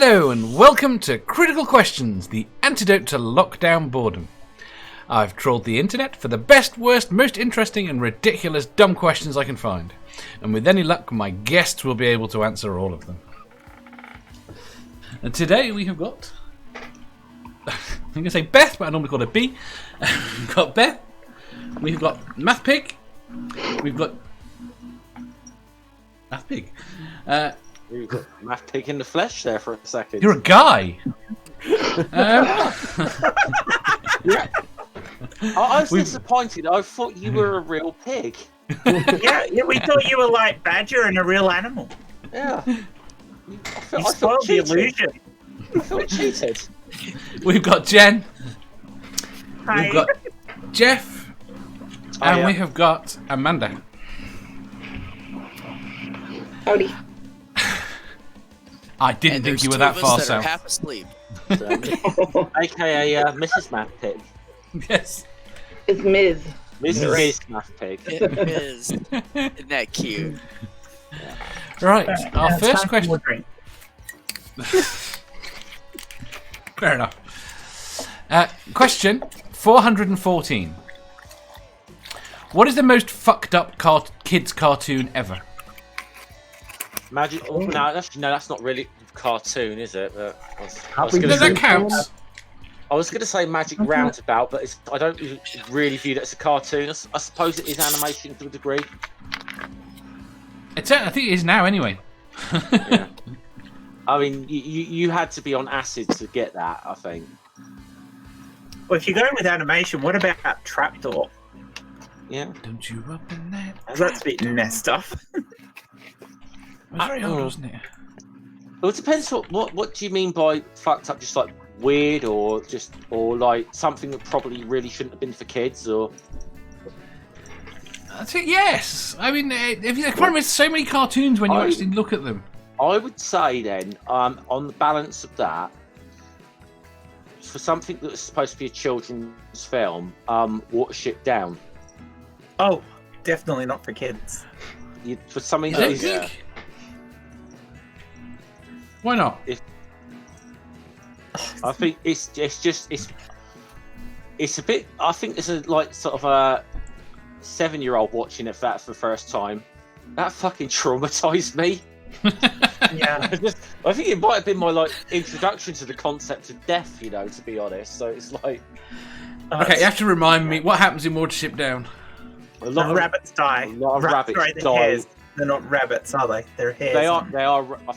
Hello and welcome to Critical Questions, the antidote to lockdown boredom. I've trawled the internet for the best, worst, most interesting and ridiculous dumb questions I can find. And with any luck, my guests will be able to answer all of them. And today we have got... I'm going to say Beth, but I normally call her B. We've got Beth. We've got MathPig. We've got... MathPig. You got MathPig in the flesh there for a second. You're a guy. Yeah. I was disappointed. I thought you were a real pig. yeah, we thought you were like Badger and a real animal. Yeah. You spoiled the illusion. I felt cheated. We've got Jen. Hi. We've got Jeff. And we have got Amanda. Howdy. I didn't think you were that far south. Half asleep. AKA Mrs. MathPig. Yes. It's Ms. Mrs. MathPig. It is. Isn't that cute? Right, our It's first time for question. more drink. Fair enough. Question 414. What is the most fucked up kids cartoon ever? Magic. Oh, no, that's not really a cartoon, is it? I was No, gonna that say- counts. I was going to say Magic Roundabout, but I don't really view that as a cartoon. I suppose it is animation to a degree. I think it is now anyway. Yeah. I mean, you had to be on acid to get that, I think. Well, if you're going with animation, what about Trapdoor? Yeah. Don't you up in that? That's a bit NES stuff. It was very old, wasn't it? Well, it depends what do you mean by fucked up? Just like weird, or like something that probably really shouldn't have been for kids, or I think yes. I mean, the problem is so many cartoons when you actually look at them. I would say then, on the balance of that, for something that was supposed to be a children's film, Watership Down. Oh, definitely not for kids. For something You that don't is. think? Why not? I think it's a bit. I think it's a like sort of a 7-year-old watching it for the first time. That fucking traumatized me. Yeah. I think it might have been my like introduction to the concept of death. To be honest. So it's like. Okay, you have to remind me what happens in Watership Down. A lot of rabbits die. A lot of rabbits Sorry, they're die. hares. They're not rabbits, are they? They're hares. They are. I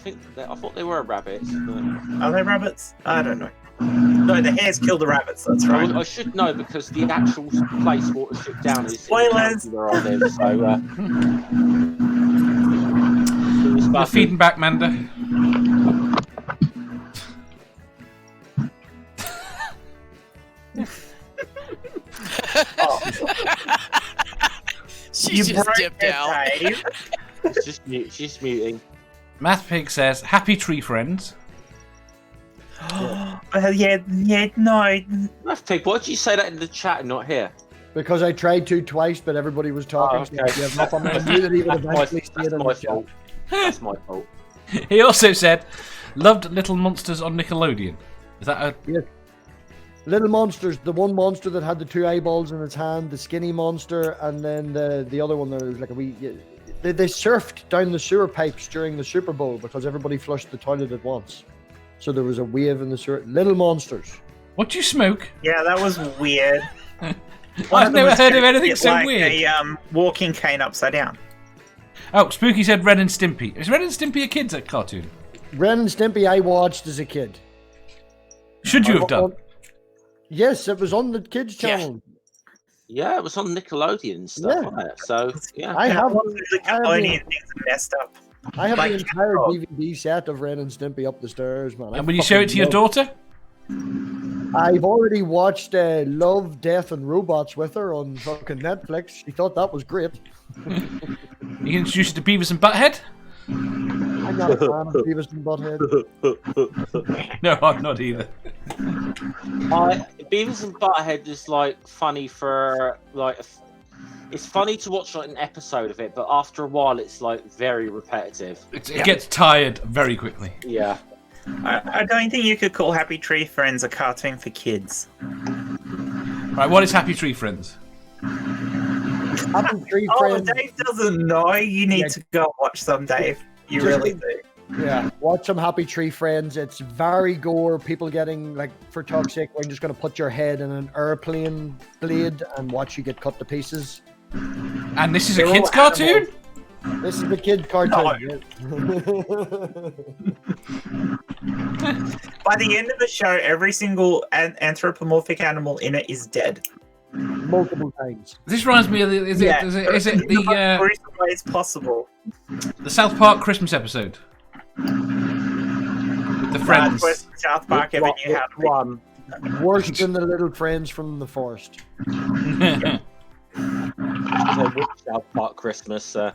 thought they were rabbits. Are they rabbits? I don't know. No, the hares kill the rabbits. That's right. I should know because the actual place Watership Down is Spoilers. where I live. So. You're feeding back, Manda. She You just broke dipped it, out. Dave. She's muting. MathPig says, "Happy tree friends." Yeah, no. MathPig, why did you say that in the chat and not here? Because I tried to twice, but everybody was talking. Oh, okay. So I gave up on it. I knew that he would eventually see it That's in my the chat. fault. That's my fault. He also said, "Loved Little Monsters on Nickelodeon." Is that a... Yes. Little Monsters, the one monster that had the 2 eyeballs in its hand, the skinny monster, and then the other one that was like a wee... They surfed down the sewer pipes during the Super Bowl because everybody flushed the toilet at once. So there was a wave in the sewer. Little Monsters. What do you smoke? Yeah, that was weird. I've never heard of anything so like weird. A walking cane upside down. Oh, Spooky said Ren and Stimpy. Is Ren and Stimpy a kid's cartoon? Ren and Stimpy I watched as a kid. Should you have done? Yes, it was on the kids channel. Yeah, it was on Nickelodeon and stuff. Yeah. Wasn't it? So yeah. I have The Nickelodeon things are messed up. I have Like the entire Cat Dog. DVD set of Ren and Stimpy up the stairs, man. And will you show it to your daughter? I've already watched Love, Death and Robots with her on fucking Netflix. She thought that was great. You can introduce her to Beavis and Butthead? I'm not a fan of Beavis and Butthead. No, I'm not either. Beavis and Butthead is like funny for like it's funny to watch like an episode of it, but after a while it's like very repetitive. It gets tired very quickly. Yeah. I don't think you could call Happy Tree Friends a cartoon for kids. Right, what is Happy Tree Friends? Happy Tree Oh, Friends. Dave doesn't know. You need to go and watch some, Dave. You Just really like- do. Yeah, watch some Happy Tree Friends. It's very gore. People getting, like, for talk's sake, we're just going to put your head in an airplane blade and watch you get cut to pieces. And this is a They're kids' all cartoon? This is the kid cartoon. By the end of the show, every single anthropomorphic animal in it is dead. Multiple times. This reminds me of the, is it In the the most gruesome ways possible. South Park Christmas episode? With the friends. Worst South Park ever knew how to be. One. Worse than the little friends from the forest. Which South Park Christmas? Well,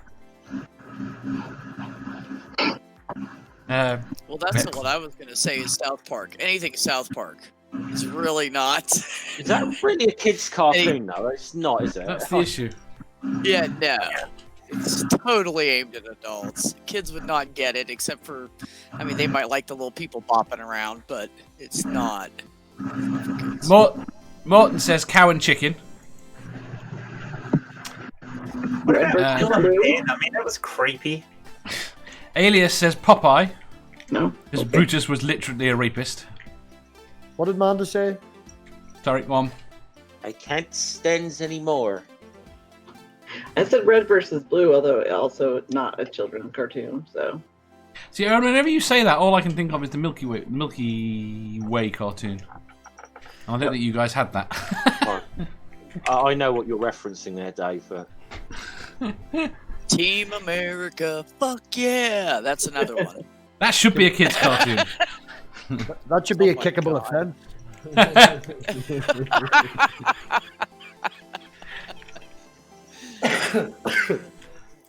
that's what I was going to say is South Park. Anything South Park is really not. Is that really a kids' cartoon? though? It's not, is it? That's the issue. Yeah, no. It's totally aimed at adults. Kids would not get it, except for, I mean, they might like the little people bopping around, but it's not. Morton says cow and chicken. What about Uh, Bill and Ben? I mean, that was creepy. Alias says Popeye, No. because Okay. Brutus was literally a rapist. What did Manda say? Sorry, Mom. I can't stand anymore. I said Red versus Blue, although also not a children's cartoon. So See, whenever you say that, all I can think of is the Milky Way cartoon. I don't think you guys had that. I know what you're referencing there, Dave. But... Team America, fuck yeah! That's another one. That should be a kids' cartoon. That should be Oh a my kickable God. offense.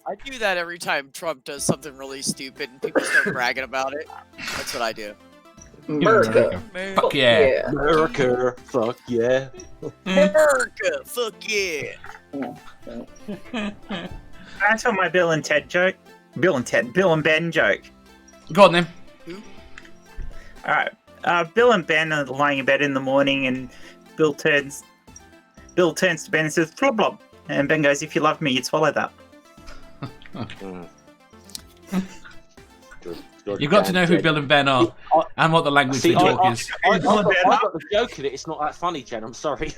I do that every time Trump does something really stupid and people start bragging about it. That's what I do. America. Fuck yeah. America, fuck yeah. America, fuck yeah. Can I tell my Bill and Ben joke? Go on then. Alright. Bill and Ben are lying in bed in the morning, and Bill turns to Ben and says, "Blob blob." And Ben goes, "If you love me, you'd swallow that." You've got to know who Bill and Ben are and what the language they talk is. I got the joke in it. It's not that funny, Jen. I'm sorry.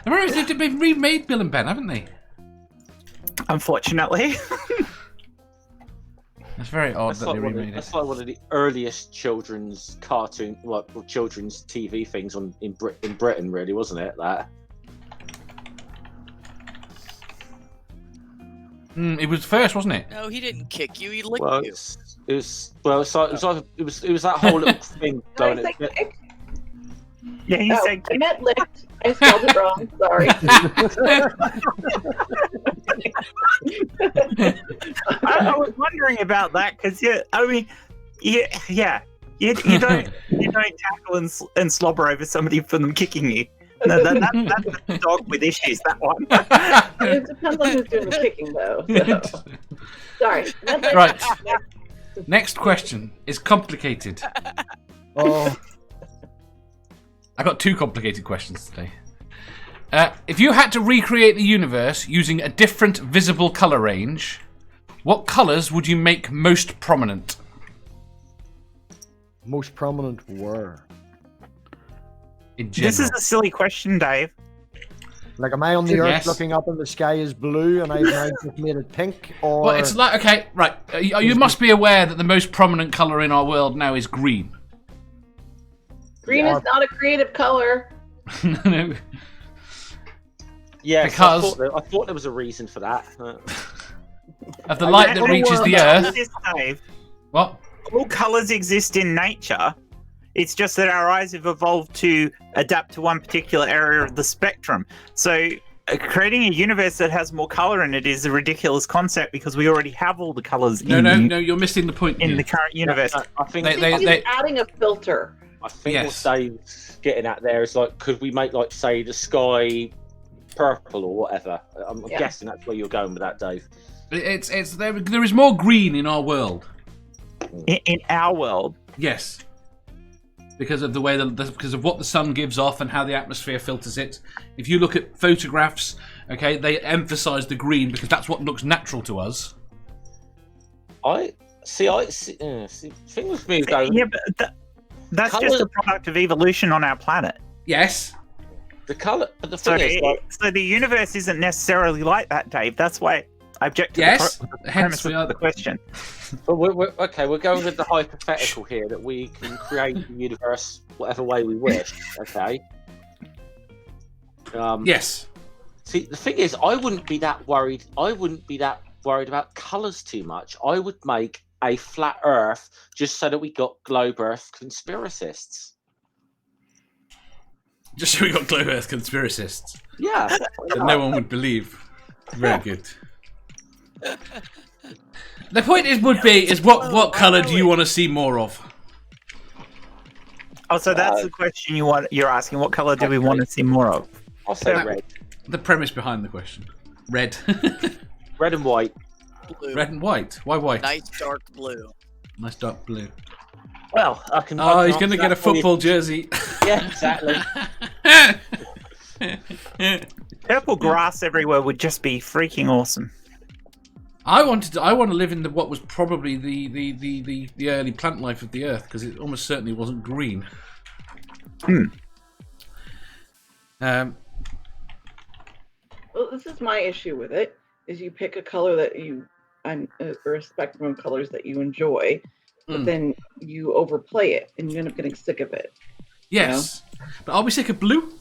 I remember they've remade Bill and Ben, haven't they? Unfortunately. It's very odd that they remade it. That's like one of the earliest children's cartoon, children's TV things in Britain, really, wasn't it? That. It was first, wasn't it? No, he didn't kick you. He licked Well, you. it was that whole little thing going. Did I say kick? Yeah, he Oh, said I meant licked. I spelled it wrong. Sorry. I was wondering about that because you don't tackle and slobber over somebody for them kicking you. No, that's a dog with issues. That one. It depends on who's doing the kicking, though. So. Sorry. Right. Next question is complicated. Oh, I got two complicated questions today. If you had to recreate the universe using a different visible color range, what colors would you make most prominent? most prominent were. In general. This is a silly question, Dave. Like, am I on the Earth Yes. looking up and the sky is blue and I've now just made it pink? Or Well, it's like, okay, right. You must be aware that the most prominent colour in our world now is green. Green is not a creative color. No. Yeah, Because- I thought there was a reason for that. Of the light that reaches the Earth. Dave, What? all colors exist in nature. It's just that our eyes have evolved to adapt to one particular area of the spectrum. So creating a universe that has more color in it is a ridiculous concept because we already have all the colors No, you're missing the point. in here. the current universe. I think He's adding a filter. Yes. what Dave's getting at there is like, could we make like say the sky purple or whatever? I'm Yeah. guessing that's where you're going with that, Dave. It's there is more green in our world. In our world. Yes. Because of the way because of what the sun gives off and how the atmosphere filters it. If you look at photographs, okay, they emphasise the green because that's what looks natural to us. I see. Thing with me though. Yeah, but that's just a product of evolution on our planet. Yes. The colour, but the thing is, like, so the universe isn't necessarily like that, Dave. That's why I object to yes. the Hence premise we are of the question. but we're going with the hypothetical here that we can create the universe whatever way we wish. Okay. Yes. See, the thing is, I wouldn't be that worried about colours too much. I would make a flat Earth just so that we got globe Earth conspiracists. Just so we got globe Earth conspiracists. Yeah. That no one would believe. Very good. The point is what colour do you want to see more of? Oh, so that's the question you're asking. What color do we want to see more of? I'll say red. The premise behind the question. Red. Red and white. Blue. Red and white. Why white? Nice dark blue. Nice dark blue. Well, I can. Oh, he's going to get a football jersey. Yeah, exactly. Purple grass everywhere would just be freaking awesome. I want to live in what was probably the early plant life of the Earth because it almost certainly wasn't green. Well, this is my issue with it: is you pick a color that or a spectrum of colors that you enjoy, but then you overplay it and you end up getting sick of it. Yes, but are we sick of blue?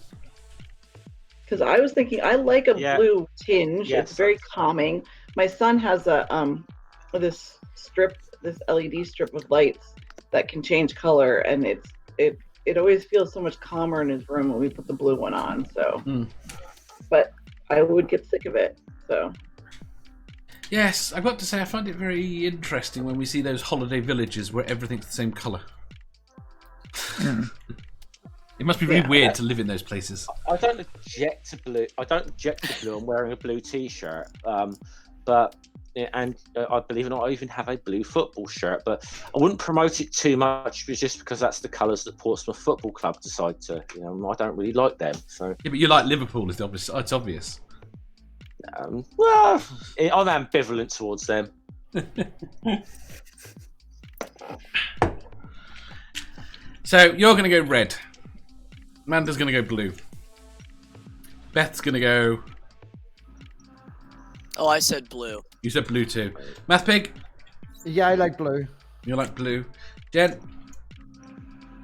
Because I was thinking, I like a blue tinge. Yes. It's very calming. My son has this LED strip with lights that can change color, and it always feels so much calmer in his room when we put the blue one on. So, but I would get sick of it. So. Yes, I've got to say I find it very interesting when we see those holiday villages where everything's the same colour. It must be really weird to live in those places. I don't object to blue. I'm wearing a blue T-shirt, but I believe it or not, I even have a blue football shirt. But I wouldn't promote it too much, just because that's the colours that Portsmouth Football Club decide to. I don't really like them. So yeah, but you like Liverpool. It's obvious. Well, I'm ambivalent towards them. So you're going to go red. Amanda's going to go blue. Beth's going to go... Oh, I said blue. You said blue too. MathPig? Yeah, I like blue. You like blue. Jen?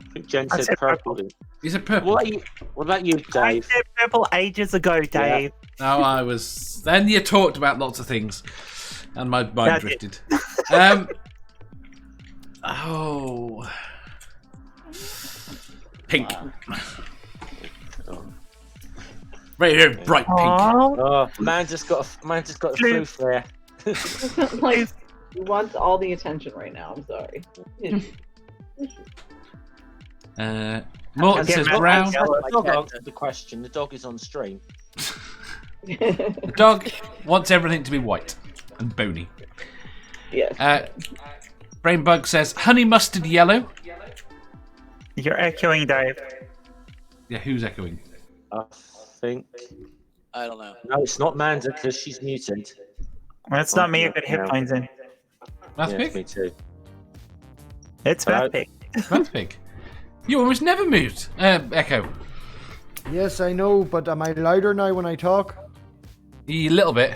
I think Jen said purple. You said purple. What about you, Dave? I said purple ages ago, Dave. No, I was... Then you talked about lots of things. And my mind drifted. Pink. Right here, bright pink. Oh, man just got a floof there. Like, he wants all the attention right now. I'm sorry. Morton says brown. The dog answered the question. The dog is on stream. The dog wants everything to be white and bony. Yes. Brainbug says honey mustard yellow. You're echoing, Dave. Yeah, who's echoing? I think. I don't know. No, it's not Manda because she's muted. Well, it's not me. I've got headphones in. MathPig? Me too. It's MathPig. MathPig. You almost never mute. Echo. Yes, I know, but am I louder now when I talk? A little bit.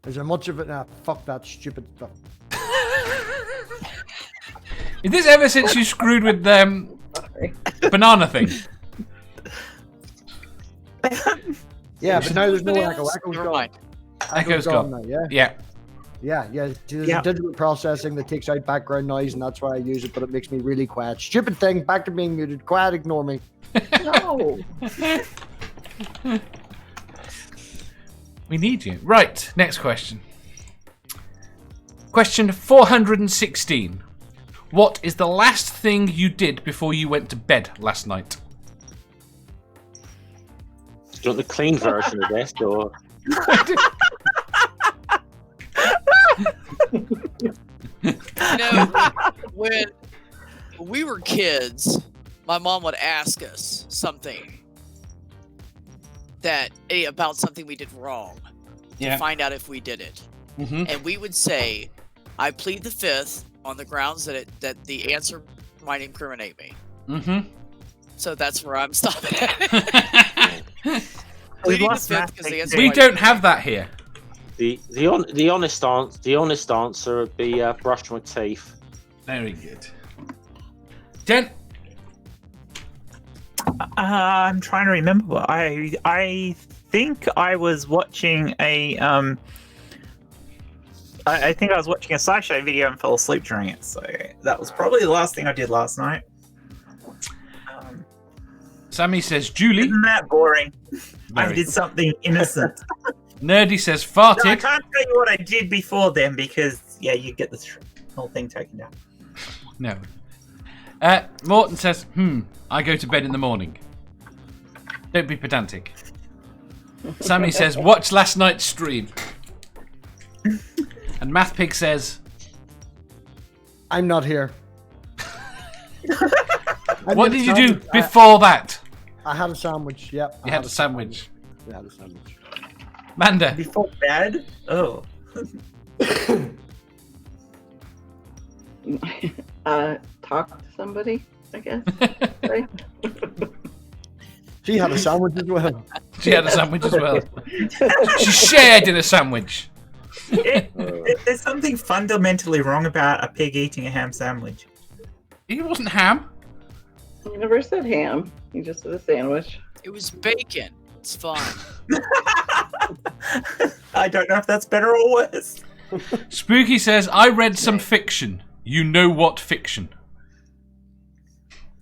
Is there much of it? Nah, fuck that stupid stuff. Is this ever since you screwed with the banana thing? Yeah, but now there's no echo. Echo's Never gone. mind. Echo's gone. now, yeah? Yeah. Yeah. There's a digital processing that takes out background noise, and that's why I use it, but it makes me really quiet. Stupid thing, back to being muted. Quiet, ignore me. No. We need you. Right, next question. Question 416. What is the last thing you did before you went to bed last night? Do you want the clean version of this, or? You know, when we were kids, my mom would ask us something about something we did wrong to find out if we did it. And we would say, I plead the fifth on the grounds that the answer might incriminate me. So that's where I'm stopping at. Pleading the fifth because the answer We might don't have that here. The honest answer would be brush my teeth. Very good. Jen? I'm trying to remember. I think I was watching a I think I was watching a SciShow video and fell asleep during it. So that was probably the last thing I did last night. Sammy says Julie. Isn't that boring? I Very. did something innocent. Nerdy says No, I farted. can't tell you what I did before then because you get the whole thing taken down. No. Morton says, I go to bed in the morning. Don't be pedantic. Sammy says, watch last night's stream. And MathPig says, I'm not here. what did you do before that? I had a sandwich. Yep. You had a sandwich. I had a sandwich. Manda. Before bed? Oh. Talk to somebody, I guess. Right? She had a sandwich as well. She had a sandwich as well. She shared in a sandwich. There's something fundamentally wrong about a pig eating a ham sandwich. It wasn't ham. You never said ham. You just said a sandwich. It was bacon. It's fine. I don't know if that's better or worse. Spooky says, I read some fiction. You know what fiction?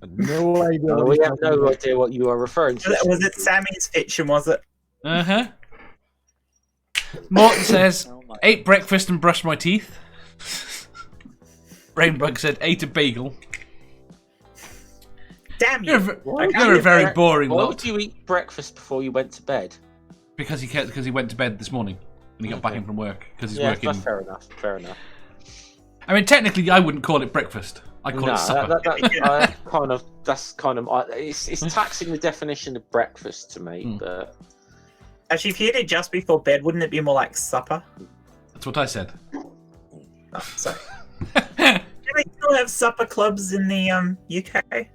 No idea. We have no idea what you are referring to. Was it Sammy's fiction, was it? Uh-huh. Morton says, Oh my- ate breakfast and brushed my teeth. Brainbug said, ate a bagel. Damn You're, you. you're a very boring Why lot. would you eat breakfast before you went to bed? Because he went to bed this morning when he got back in from work. Because he's Yeah, working. that's fair enough. Fair enough. I mean, technically, I wouldn't call it breakfast. I'd call it supper. That's kind of it's taxing the definition of breakfast to me. But Actually, if you did it just before bed, wouldn't it be more like supper? That's what I said. Oh, sorry. Do they still have supper clubs in the UK?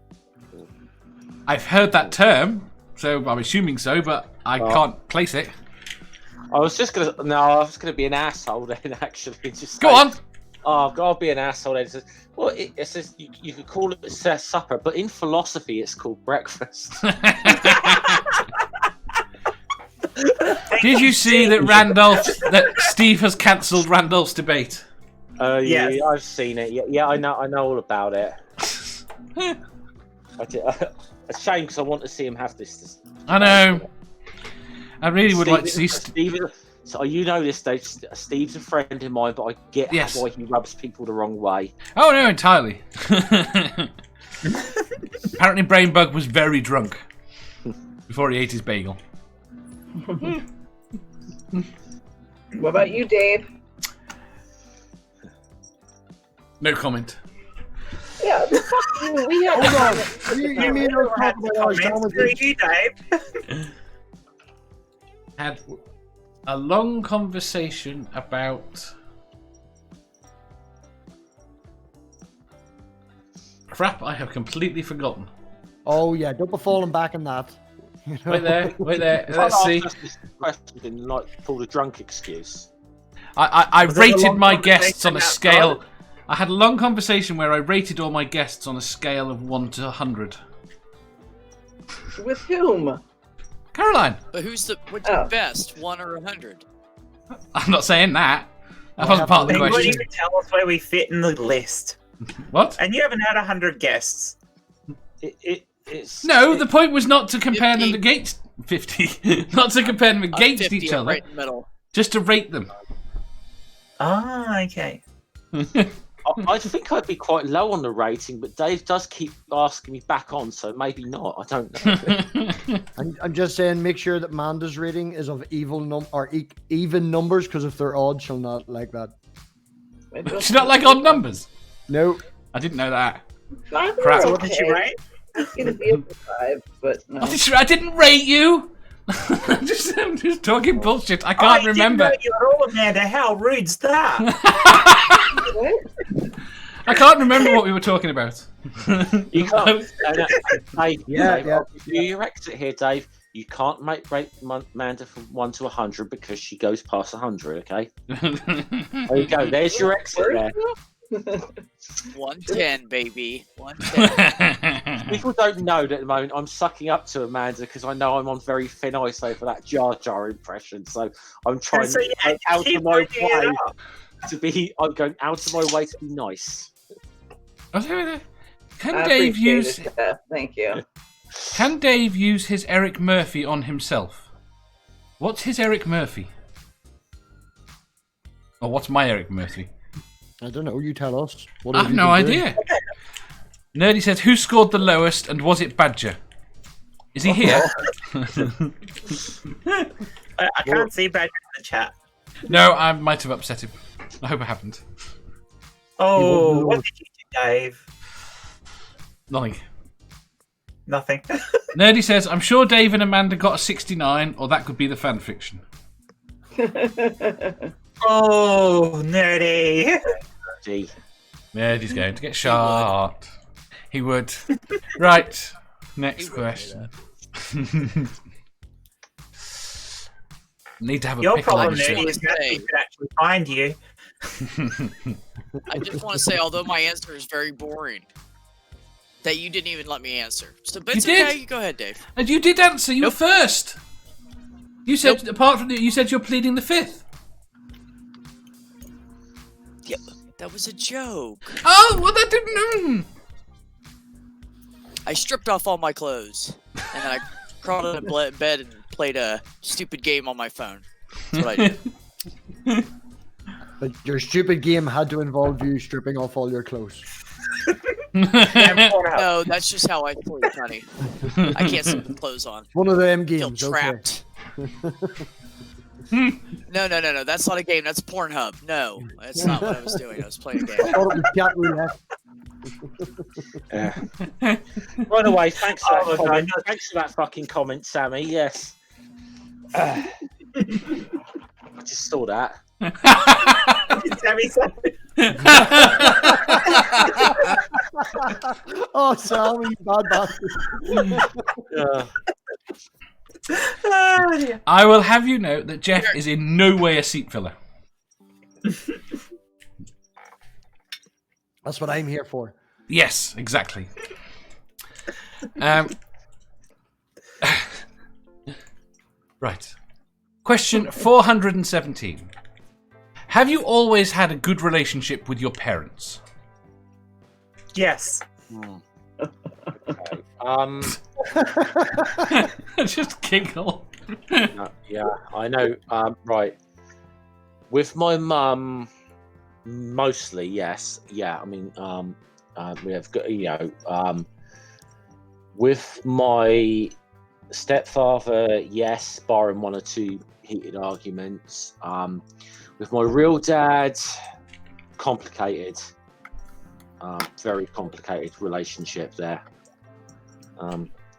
I've heard that term, so I'm assuming so, but I can't place it. I was gonna be an asshole then. Actually, just Go on. Oh, I've got to be an asshole. Then. It says, well, it says you could call it supper, but in philosophy, it's called breakfast. Did you see that that Steve has cancelled Randolph's debate? Yeah, Yes. I've seen it. Yeah, I know all about it. A shame because I want to see him have this. I know. I really would like to see. Steve. So you know this, Dave. Steve's a friend of mine, but I get why he rubs people the wrong way. Oh no, entirely. Apparently, Brainbug was very drunk before he ate his bagel. What about you, Dave? No comment. Yeah, we had. Hold on. You mean we're talking about our sandwiches? You, Dave. Had a long conversation about crap I have completely forgotten. Oh yeah, don't be falling back in that. You know? Wait there. Let's see. Question like pull the drunk excuse. I Was it a rated long my guests conversation on a outside? scale. I had a long conversation where I rated all my guests on a scale of 1 to 100. With whom? Caroline, But what's Oh. the best, 1 or 100? I'm not saying that. That wasn't part of the They wouldn't question. even tell us where we fit in the list. What? And you haven't had 100 guests. It's No, the point was not to compare them 50. against 50. Not to compare them against 50, each I'm other. right in the middle. Just to rate them. Ah, okay. I think I'd be quite low on the rating, but Dave does keep asking me back on, so maybe not. I don't know. I'm just saying, make sure that Manda's rating is of even numbers, because if they're odd, she'll not like that. She's not like odd numbers. No. I didn't know that. 5 Crap. are What did you okay. rate? It's gonna be a 5, but no. I didn't rate you. I'm just talking bullshit. I can't remember. I didn't know you at all, Amanda. How rude's that? What? I can't remember what we were talking about. You can't. Dave, Yeah, Dave, yeah. I'll give you your exit here, Dave. You can't rate Amanda from 1 to 100 because she goes past 100. Okay. There you go. There's your exit there. 110, baby. 110. People don't know that at the moment I'm sucking up to Amanda because I know I'm on very thin ice over that Jar Jar impression. So I'm trying So, to yeah, go out keep of my bringing it way up. to be. I'm going out of my way to be nice. Can I Dave appreciate use? it, Beth. Thank you. Can Dave use his Eric Murphy on himself? What's his Eric Murphy? Or what's my Eric Murphy? I don't know. You tell us. What I have no idea. Nerdy says, who scored the lowest and was it Badger? Is he here? I can't see Badger in the chat. No, I might have upset him. I hope I haven't. Oh, what did you do, Dave? Nothing. Nothing. Nerdy says, I'm sure Dave and Amanda got a 69, or that could be the fan fiction. Oh, nerdy. Gee. Nerdy's going to get shot. He would. Right. Next question. Need to have a Your pickle problem, on your nerdy, shirt. is nothing could actually find you. I just want to say, although my answer is very boring, that you didn't even let me answer. So, but You it's did? okay. You go ahead, Dave. And you did answer. You were first. You said, apart from you said you're pleading the fifth. Yeah, that was a joke. Oh, well, that didn't. I stripped off all my clothes, and then I crawled in bed and played a stupid game on my phone. That's what I did. But your stupid game had to involve you stripping off all your clothes. No, that's just how I sleep, honey. I can't sleep with clothes on. One of them I feel games. Okay. trapped. No. That's not a game. That's Pornhub. No, that's not what I was doing. I was playing a game. I thought it was chat roulette. By the way, thanks for Oh, that comment. no. Thanks for that fucking comment, Sammy. Yes. I just saw that. Sammy said, Oh, Sam, you bad bastard. I will have you note that Jeff is in no way a seat filler. That's what I'm here for. Yes, exactly. Right. Question 417. Have you always had a good relationship with your parents? yes. Okay. Just giggle. Yeah, I know. Right. With my mum, mostly, yes. Yeah, I mean, we have got, with my stepfather, yes, barring one or two heated arguments. With my real dad, complicated. Very complicated relationship there.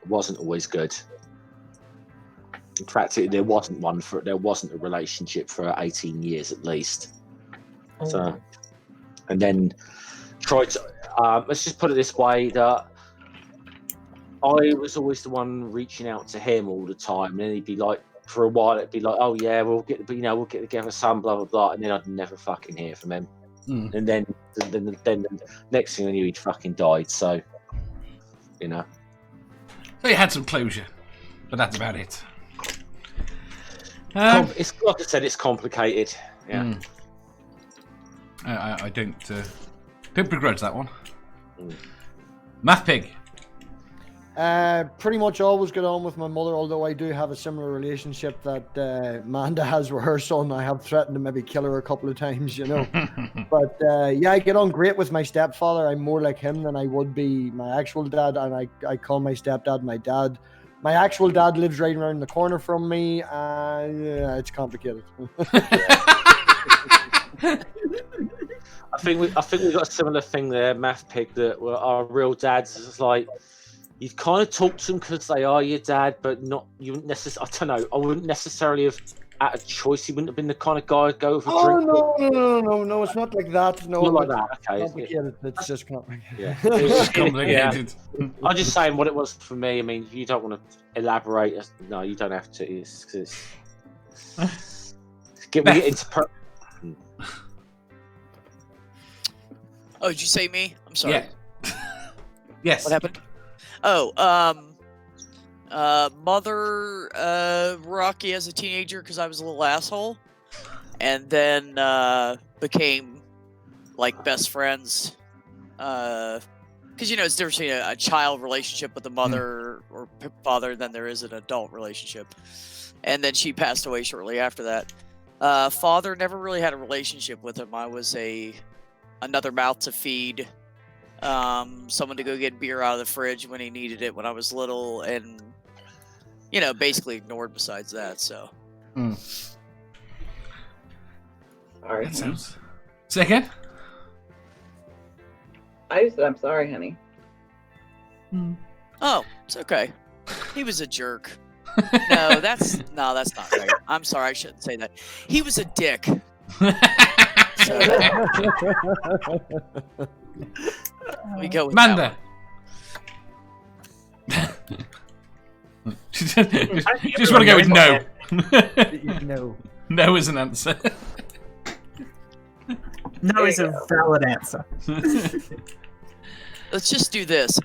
Wasn't always good. In fact, there wasn't a relationship for 18 years at least. So, and then tried to. Let's just put it this way: that I was always the one reaching out to him all the time, and then he'd be like, for a while, it'd be like, "Oh yeah, we'll get together, some blah blah blah," and then I'd never fucking hear from him. And then the next thing I knew, he'd fucking died. So, So you had some closure, but that's about it. it's like I said, it's complicated. Yeah. I don't begrudge that one. MathPig. Pretty much always get on with my mother, although I do have a similar relationship that Amanda has with her son. I have threatened to maybe kill her a couple of times, But yeah, I get on great with my stepfather. I'm more like him than I would be my actual dad, and I call my stepdad my dad. My actual dad lives right around the corner from me. Yeah, it's complicated. I think we got a similar thing there, MathPig, that our real dads is like, you kind of talk to them because they are your dad, but not you wouldn't necessarily. I don't know. I wouldn't necessarily have, at a choice, he wouldn't have been the kind of guy I'd go for a drink. No, it's not like that. No, Not like that. Okay. Complicated. It's just complicated. Yeah. It's just complicated. I'm just saying what it was for me. I mean, you don't want to elaborate. No, you don't have to. We get into. Oh, did you say me? I'm sorry. Yeah. Yes. What happened? Oh, mother Rocky as a teenager because I was a little asshole, and then became like best friends. Because it's different between a child relationship with a mother or father than there is an adult relationship. And then she passed away shortly after that. Father never really had a relationship with him. I was another mouth to feed. Someone to go get beer out of the fridge when he needed it when I was little, and basically ignored besides that. So Sorry. That sounds. Say again? I said I'm sorry, honey. Oh, it's okay. He was a jerk. No, that's not right. I'm sorry, I shouldn't say that. He was a dick. We go with Manda. Just want to go with no. No. No is an answer. No is a valid answer. Let's just do this.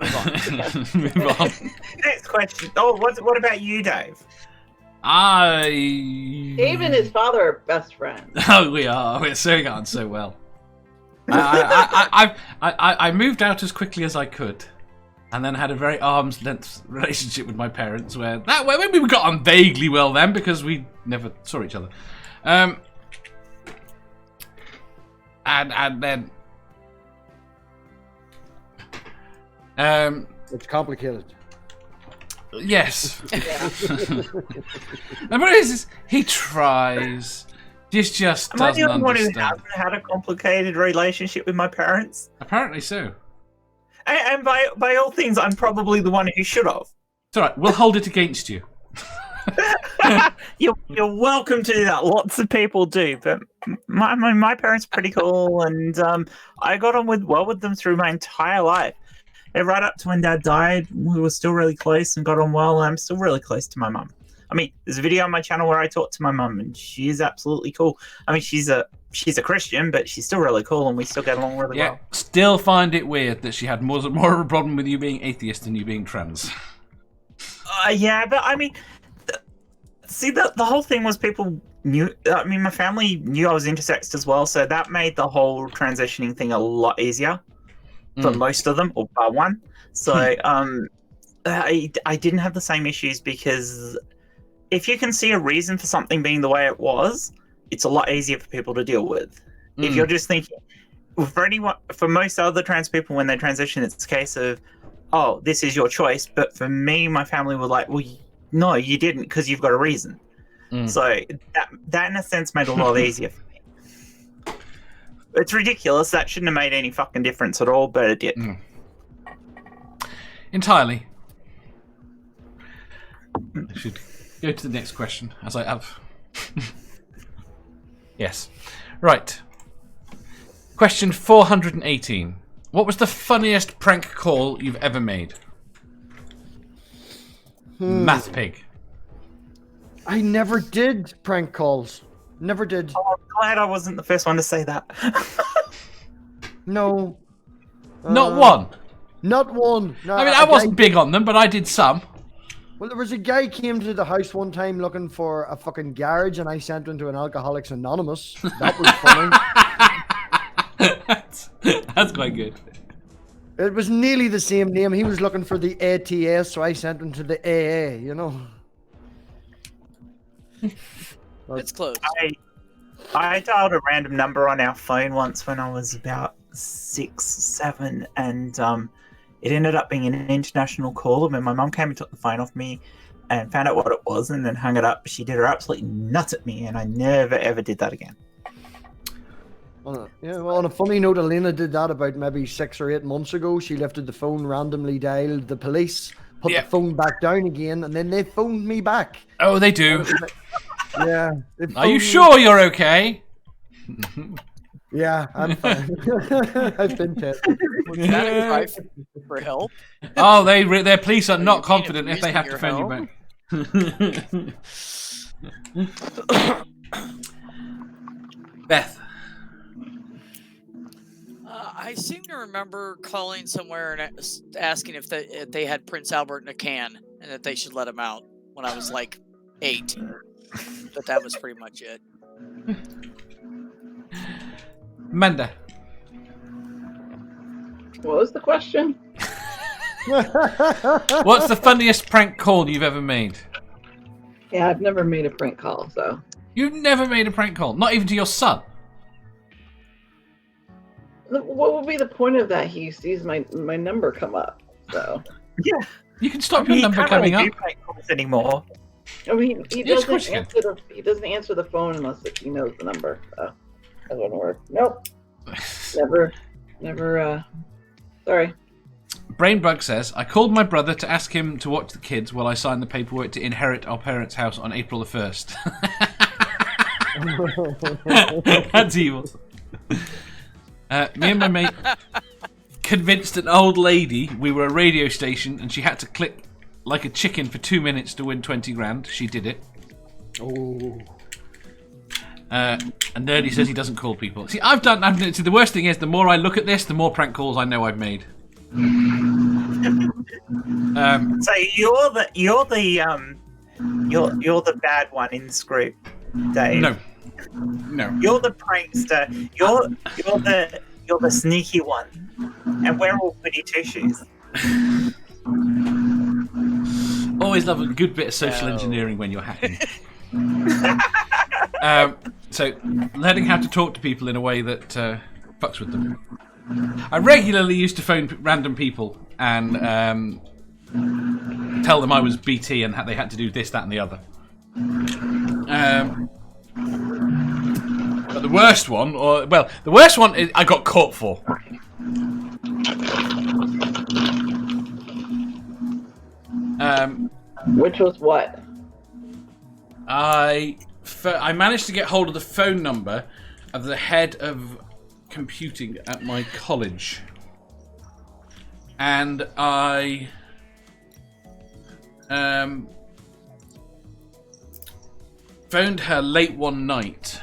Move on. Move on. Next question. Oh, what about you, Dave? Dave and his father are best friends. Oh, we are. We're getting on so well. I moved out as quickly as I could, and then had a very arm's length relationship with my parents. Where we got on vaguely well then because we never saw each other, and then It's complicated. yes. And what is he tries. Just Am I the doesn't only one who understand. hasn't had a complicated relationship with my parents? Apparently so. And by all things, I'm probably the one who should have. It's all right. We'll hold it against you. You're welcome to do that. Lots of people do, but my parents are pretty cool, and I got on well with them through my entire life. And right up to when Dad died, we were still really close and got on well. And I'm still really close to my mum. I mean, there's a video on my channel where I talk to my mum, and she is absolutely cool. I mean, she's a Christian, but she's still really cool, and we still get along really well. Still find it weird that she had more of a problem with you being atheist than you being trans. Yeah, but I mean, the whole thing was people knew. I mean, my family knew I was intersexed as well, so that made the whole transitioning thing a lot easier for most of them, or bar one. So I didn't have the same issues because if you can see a reason for something being the way it was, it's a lot easier for people to deal with. If you're just thinking, for most other trans people, when they transition, it's a case of, oh, this is your choice. But for me, my family were like, well, no, you didn't, because you've got a reason. So that in a sense made it a lot easier for me. It's ridiculous. That shouldn't have made any fucking difference at all, but it did. Entirely. I should go to the next question, as I have. Yes. Right. Question 418. What was the funniest prank call you've ever made? MathPig. I never did prank calls. Never did. Oh, I'm glad I wasn't the first one to say that. No. Not one. Not one. No, I mean, I wasn't big on them, but I did some. Well, there was a guy came to the house one time looking for a fucking garage, and I sent him to an Alcoholics Anonymous. That was funny. That's quite good. It was nearly the same name. He was looking for the ATS, so I sent him to the AA, you know. It's close. I dialed a random number on our phone once when I was about 6, 7, and it ended up being an international call. And my mum came and took the phone off me and found out what it was and then hung it up. She did her absolutely nuts at me, and I never ever did that again. On a funny note, Elena did that about maybe 6 or 8 months ago. She lifted the phone, randomly dialed the police, put the phone back down again, and then they phoned me back. Oh, they do. Yeah. Are you sure you're okay? Yeah, I'm fine. I've been tested. Was that a cry for help? Oh, their police are not confident if they have to phone you back. Beth. I seem to remember calling somewhere and asking if they had Prince Albert in a can and that they should let him out when I was like 8. But that was pretty much it. Amanda. What was the question? What's the funniest prank call you've ever made? Yeah, I've never made a prank call, so. You've never made a prank call? Not even to your son? What would be the point of that? He sees my number come up, so. Yeah. You can stop your number coming up. He can't really do prank calls anymore. I mean, he doesn't answer the phone unless he knows the number. So that wouldn't work. Nope. Never. Sorry. Brainbug says, I called my brother to ask him to watch the kids while I signed the paperwork to inherit our parents' house on April the 1st. That's evil. Me and my mate convinced an old lady we were a radio station and she had to click like a chicken for 2 minutes to win 20 grand. She did it. Oh. And Nerdy says he doesn't call people. See, see, the worst thing is, the more I look at this, the more prank calls I know I've made. So you're the bad one in this group, Dave. No. You're the prankster. You're the sneaky one, and we're all goody two shoes. Always love a good bit of social engineering when you're hacking. So, learning how to talk to people in a way that fucks with them. I regularly used to phone random people and tell them I was BT and they had to do this, that, and the other. But the worst one, is I got caught for. Which was what? I managed to get hold of the phone number of the head of computing at my college, and I phoned her late one night,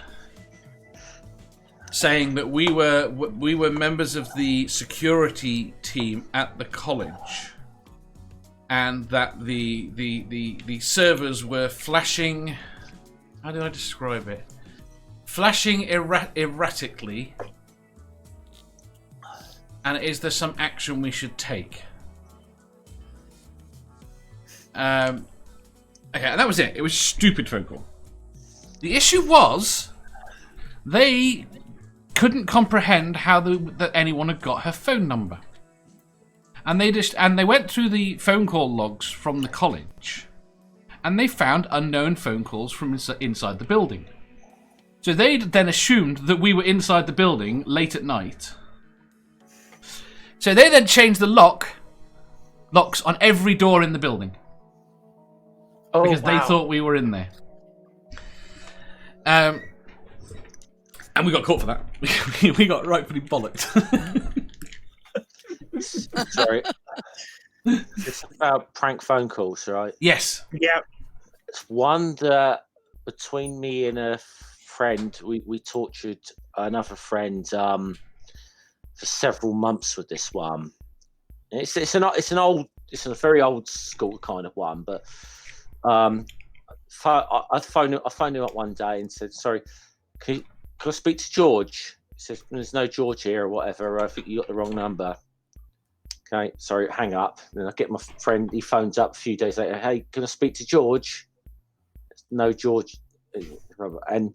saying that we were members of the security team at the college, and that the servers were flashing. How did I describe it? Flashing erratically. And is there some action we should take? Okay, and that was it. It was a stupid phone call. The issue was they couldn't comprehend how that anyone had got her phone number. And they went through the phone call logs from the college, and they found unknown phone calls from inside the building. So they then assumed that we were inside the building late at night. So they then changed the locks on every door in the building. Because they thought we were in there. And we got caught for that. We got rightfully bollocked. Sorry. It's about prank phone calls, right? Yes. Yeah. It's one that between me and a friend, we tortured another friend for several months with this one. It's a very old school kind of one, but I phoned him up one day and said, "Sorry, can I speak to George?" He says, "There's no George here," or whatever. "I think you got the wrong number." Okay, sorry, hang up. Then I get my friend. He phones up a few days later. "Hey, can I speak to George?" No George, and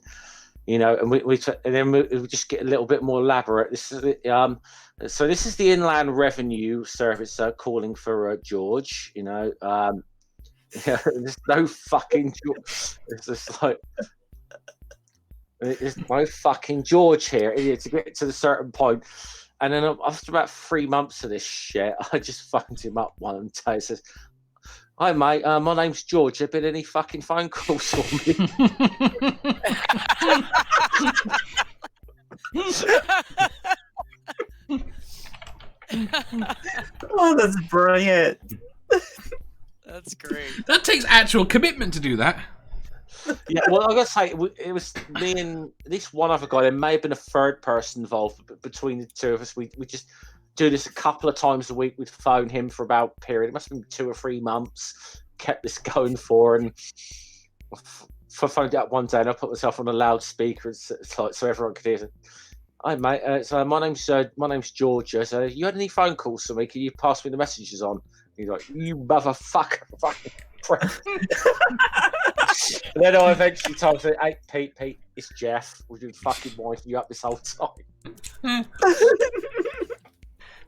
and we just get a little bit more elaborate. This is so this is the Inland Revenue Service calling for George. There's no fucking George. It's just like There's no fucking George here. To get to the certain point. And then after about 3 months of this shit, I just phoned him up one day and says, "Hi, mate. My name's George. Have been any fucking phone calls for me?" Oh, that's brilliant. That's great. That takes actual commitment to do that. Yeah, well, I gotta say, it was me and this one other guy. There may have been a third person involved, but between the two of us, we just do this a couple of times a week. We'd phone him for about a period. It must have been 2 or 3 months. Kept this going for, and I phoned out one day, and I put myself on a loudspeaker so everyone could hear. Hi, mate. So my name's George. So you had any phone calls for me? Can you pass me the messages on? He's like, "You motherfucker!" Fucking prick. And then I eventually told him, "Hey, Pete, it's Jeff. We've been fucking winding you up this whole time."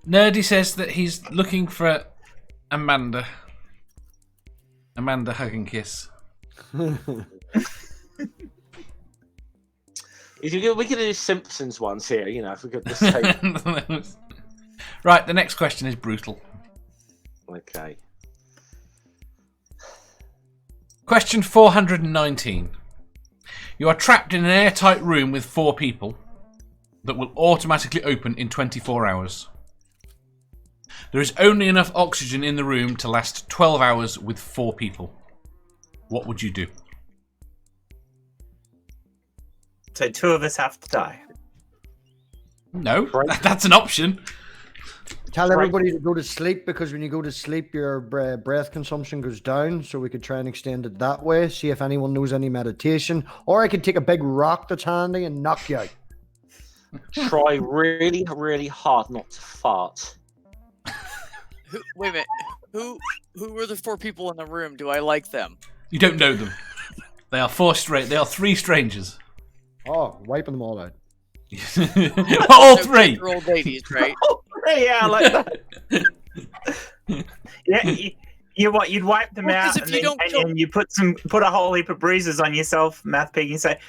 Nerdy says that he's looking for Amanda. Amanda hug and kiss. We could do Simpsons ones here, if we could just say. Right, the next question is brutal. Okay. Question 419. You are trapped in an airtight room with 4 people that will automatically open in 24 hours. There is only enough oxygen in the room to last 12 hours with 4 people. What would you do? So 2 of us have to die. No, that's an option. Tell everybody to go to sleep, because when you go to sleep, your breath consumption goes down. So we could try and extend it that way. See if anyone knows any meditation. Or I could take a big rock that's handy and knock you out. Try really, really hard not to fart. Wait a minute. Who were the 4 people in the room? Do I like them? You don't know them. They are 3 strangers. Oh, wiping them all out. All 3. They're old ladies, right? Yeah, I like that. Yeah, you'd wipe them out, and you put a whole heap of bruises on yourself, MathPig, and say,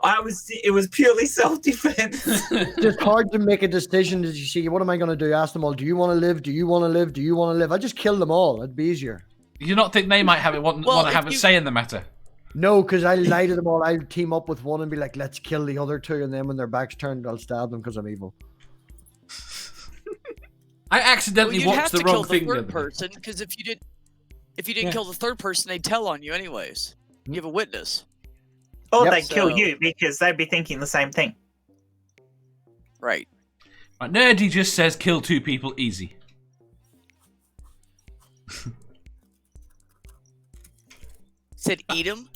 it was purely self-defense. It's just hard to make a decision. As you see, what am I going to do? Ask them all, do you want to live? Do you want to live? Do you want to live? I just kill them all. It'd be easier. You not think they might want to have a say in the matter? No, because I lie to them all. I'll team up with one and be like, let's kill the other 2, and then when their back's turned, I'll stab them because I'm evil. I accidentally watched the wrong thing. You'd have to kill the third person, because if you didn't kill the third person, they'd tell on you anyways. You have a witness. Or they'd kill you, because they'd be thinking the same thing. Right. Nerdy just says kill 2 people easy. Said eat them?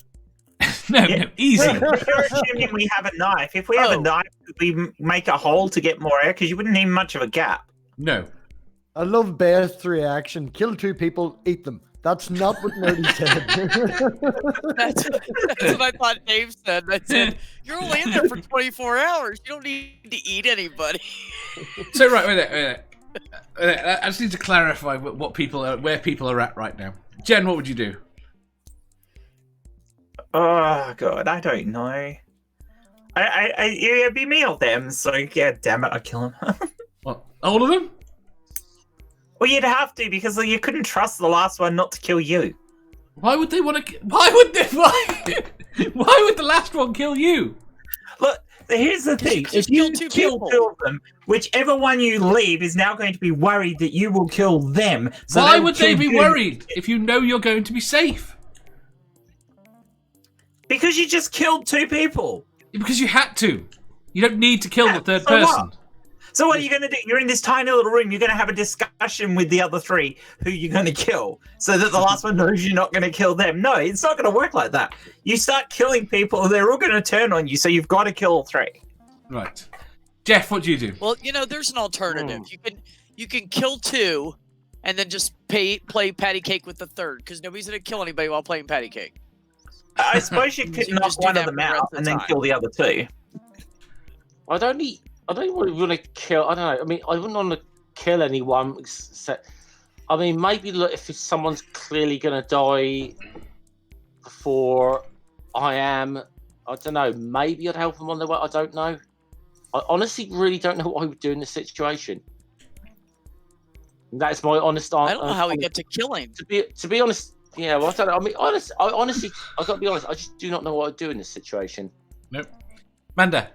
No, easy. You're assuming we have a knife. If we have a knife, we make a hole to get more air, because you wouldn't need much of a gap. No. I love Beth's reaction. Kill 2 people, eat them. That's not what Nerdy said. That's what I thought Dave said. I said, you're only in there for 24 hours. You don't need to eat anybody. So, wait a minute. I just need to clarify where people are at right now. Jen, what would you do? Oh, God, I don't know. It'd be me or them, so yeah, damn it, I'd kill him. What, all of them? Well, you'd have to, because you couldn't trust the last one not to kill you. Why would they want to? Why would the last one kill you? Look, here's the thing: if you kill 2 of them, whichever one you leave is now going to be worried that you will kill them. So why would they be worried if you know you're going to be safe? Because you just killed 2 people. Because you had to. You don't need to kill the third person. What? So what are you going to do? You're in this tiny little room. You're going to have a discussion with the other 3 who you're going to kill, so that the last one knows you're not going to kill them. No, it's not going to work like that. You start killing people, they're all going to turn on you, so you've got to kill all 3. Right. Jeff, what do you do? Well, there's an alternative. You can kill 2 and then just play patty cake with the third, because nobody's going to kill anybody while playing patty cake. I suppose you could knock one of them out and then kill the other 2. I don't really want to kill. I don't know. I mean, I wouldn't want to kill anyone. I mean, maybe look, if someone's clearly going to die before I am, I don't know. Maybe I'd help them on their way. I don't know. I honestly really don't know what I would do in this situation. That's my honest answer. I don't know how we get to killing. To be honest, yeah. Well, I don't know. I mean, honestly, I've got to be honest. I just do not know what I'd do in this situation. Nope. Manda.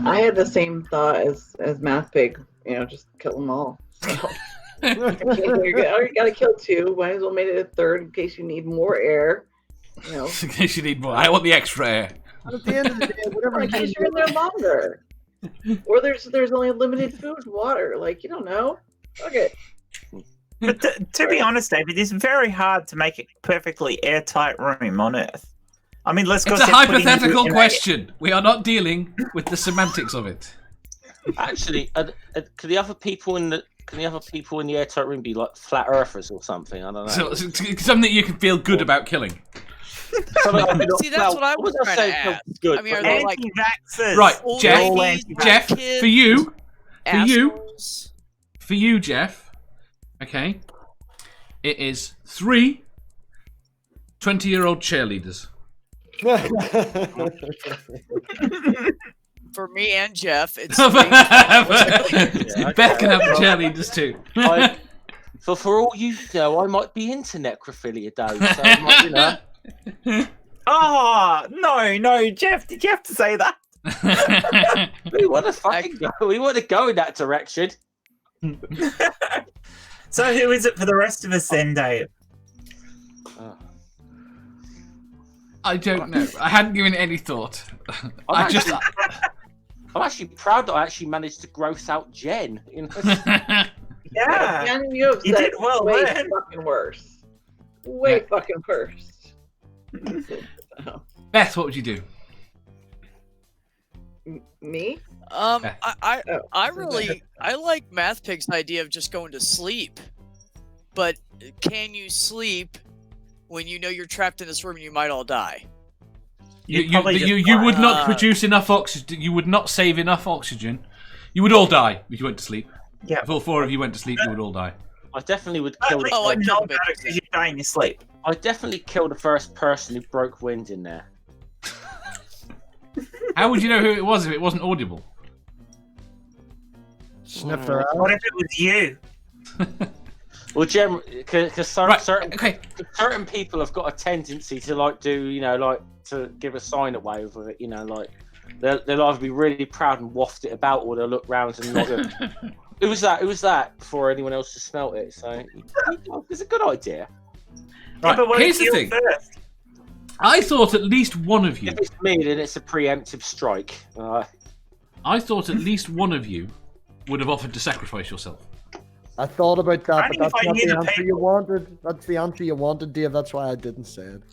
I had the same thought as MathPig. Just kill them all. So. You gotta kill 2. Might as well make it a 3rd in case you need more air. In case you need more. I want the extra air. At the end of the day, whatever in case you're in there longer. Or there's only limited food, water. Like, you don't know. Fuck it. But to be honest, David, it's very hard to make a perfectly airtight room on Earth. I mean, let's go. It's a hypothetical question. We are not dealing with the semantics of it. Actually, could the other people in the airtight room be like flat earthers or something? I don't know. So, something you can feel good about killing. See, that's what I was trying to ask. Good, I mean, are they like anti-vaxxers? Right, Jeff, kids, for you, Jeff. Okay, it is 3 20-year-old cheerleaders. For me and Jeff, it's Beth can have the cheerleaders too. For all you know, I might be into necrophilia, though. So I might, Oh no, Jeff! Did you have to say that? We want to fucking go. We want to go in that direction. So who is it for the rest of us then, Dave? I don't know. I hadn't given it any thought. I'm actually proud that I actually managed to gross out Jen. Yeah, you did well. Way Man. fucking worse. Way fucking worse. Beth, what would you do? Me? I like MathPig's idea of just going to sleep. But can you sleep when you know you're trapped in this room and you might all die? You would not produce enough oxygen. You would not save enough oxygen. You would all die if you went to sleep. Yeah. If all 4 of you went to sleep, you would all die. I definitely would kill the I know about it because you die in your sleep. I'd definitely kill the first person who broke wind in there. How would you know who it was if it wasn't audible? Sniff her out. What if it was you? Well, because certain people have got a tendency to to give a sign away with it. They'll either be really proud and waft it about, or they'll look round and not. It was that before anyone else has smelt it. So it's a good idea. Right, but here's the thing. First? I thought at least one of you. If it's me, then it's a preemptive strike. I thought at least one of you would have offered to sacrifice yourself. I thought about that, but that's I not knew the the answer people. you wanted. That's the answer you wanted, Dave. That's why I didn't say it.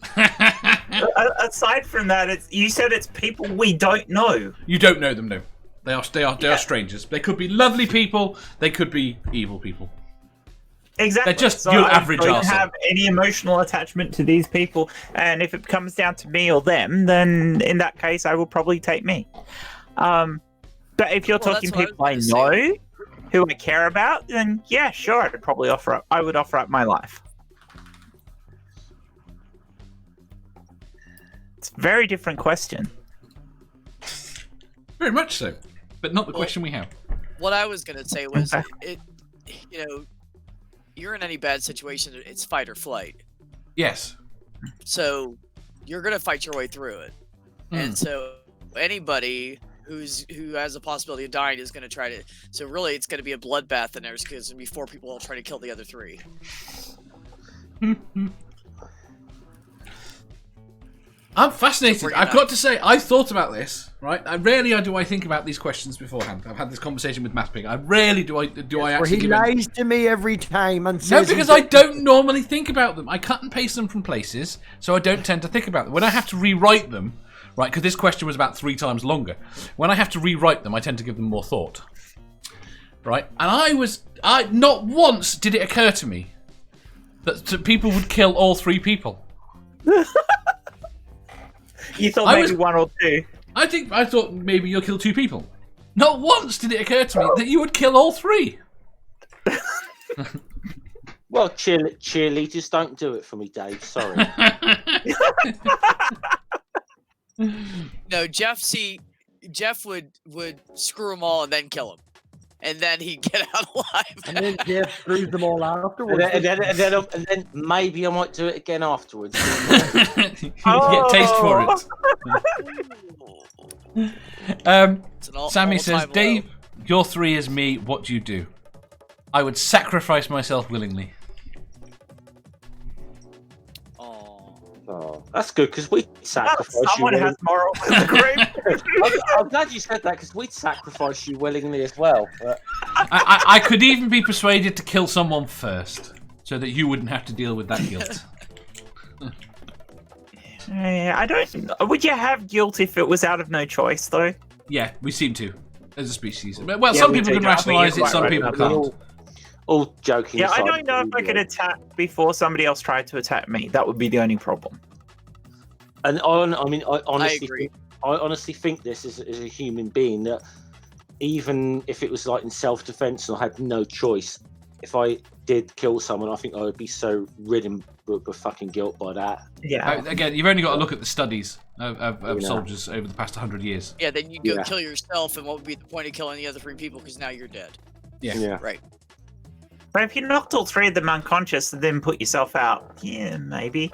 Aside from that, you said it's people we don't know. You don't know them, no. They are strangers. They could be lovely people. They could be evil people. Exactly. They're just your average I don't arsehole. have any emotional attachment to these people, and if it comes down to me or them, then in that case, I will probably take me. But if you're talking people I know, who I care about, then yeah, sure, I would offer up my life. It's a very different question. Very much so, but not the question we have. What I was gonna say was, you're in any bad situation, it's fight or flight. Yes. So you're gonna fight your way through it, and so anybody who has a possibility of dying is gonna try to. So really, it's gonna be a bloodbath, and there's gonna be 4 people all trying to kill the other 3. I'm fascinated. I've got to say, I thought about this. Right, rarely do I think about these questions beforehand. I've had this conversation with MathPig. I rarely do I actually. He lies to me every time and says. No, because I don't normally think about them. I cut and paste them from places, so I don't tend to think about them. When I have to rewrite them, right? Because this question was about 3 times longer. When I have to rewrite them, I tend to give them more thought. Right, and not once did it occur to me that people would kill all 3 people. You thought maybe 1 or 2. I thought maybe you'll kill 2 people. Not once did it occur to me that you would kill all 3. Well, cheerleaders don't do it for me, Dave. Sorry. No, Jeff would screw them all and then kill them, and then he'd get out alive. And then Jeff screws them all afterwards. And then maybe I might do it again afterwards. You get taste for it. Sammy says, Dave, your 3 is me. What do you do? I would sacrifice myself willingly. Oh, that's good because we sacrifice Someone you. has morals in the group. I'm glad you said that because we'd sacrifice you willingly as well. But... I could even be persuaded to kill someone first, so that you wouldn't have to deal with that guilt. Yeah, I don't. Would you have guilt if it was out of no choice, though? Yeah, we seem to, as a species. Well, some people can rationalise it, some people can't. All joking. Yeah, I aside, don't know if I could attack before somebody else tried to attack me. That would be the only problem. And I honestly think this as a human being that even if it was like in self-defense and I had no choice, if I did kill someone, I think I would be so ridden with fucking guilt by that. Yeah. Again, you've only got to look at the studies of soldiers over the past 100 years. Yeah, then you go kill yourself, and what would be the point of killing the other 3 people? Because now you're dead. Yeah. Right. But if you knocked all 3 of them unconscious and then put yourself out, yeah, maybe.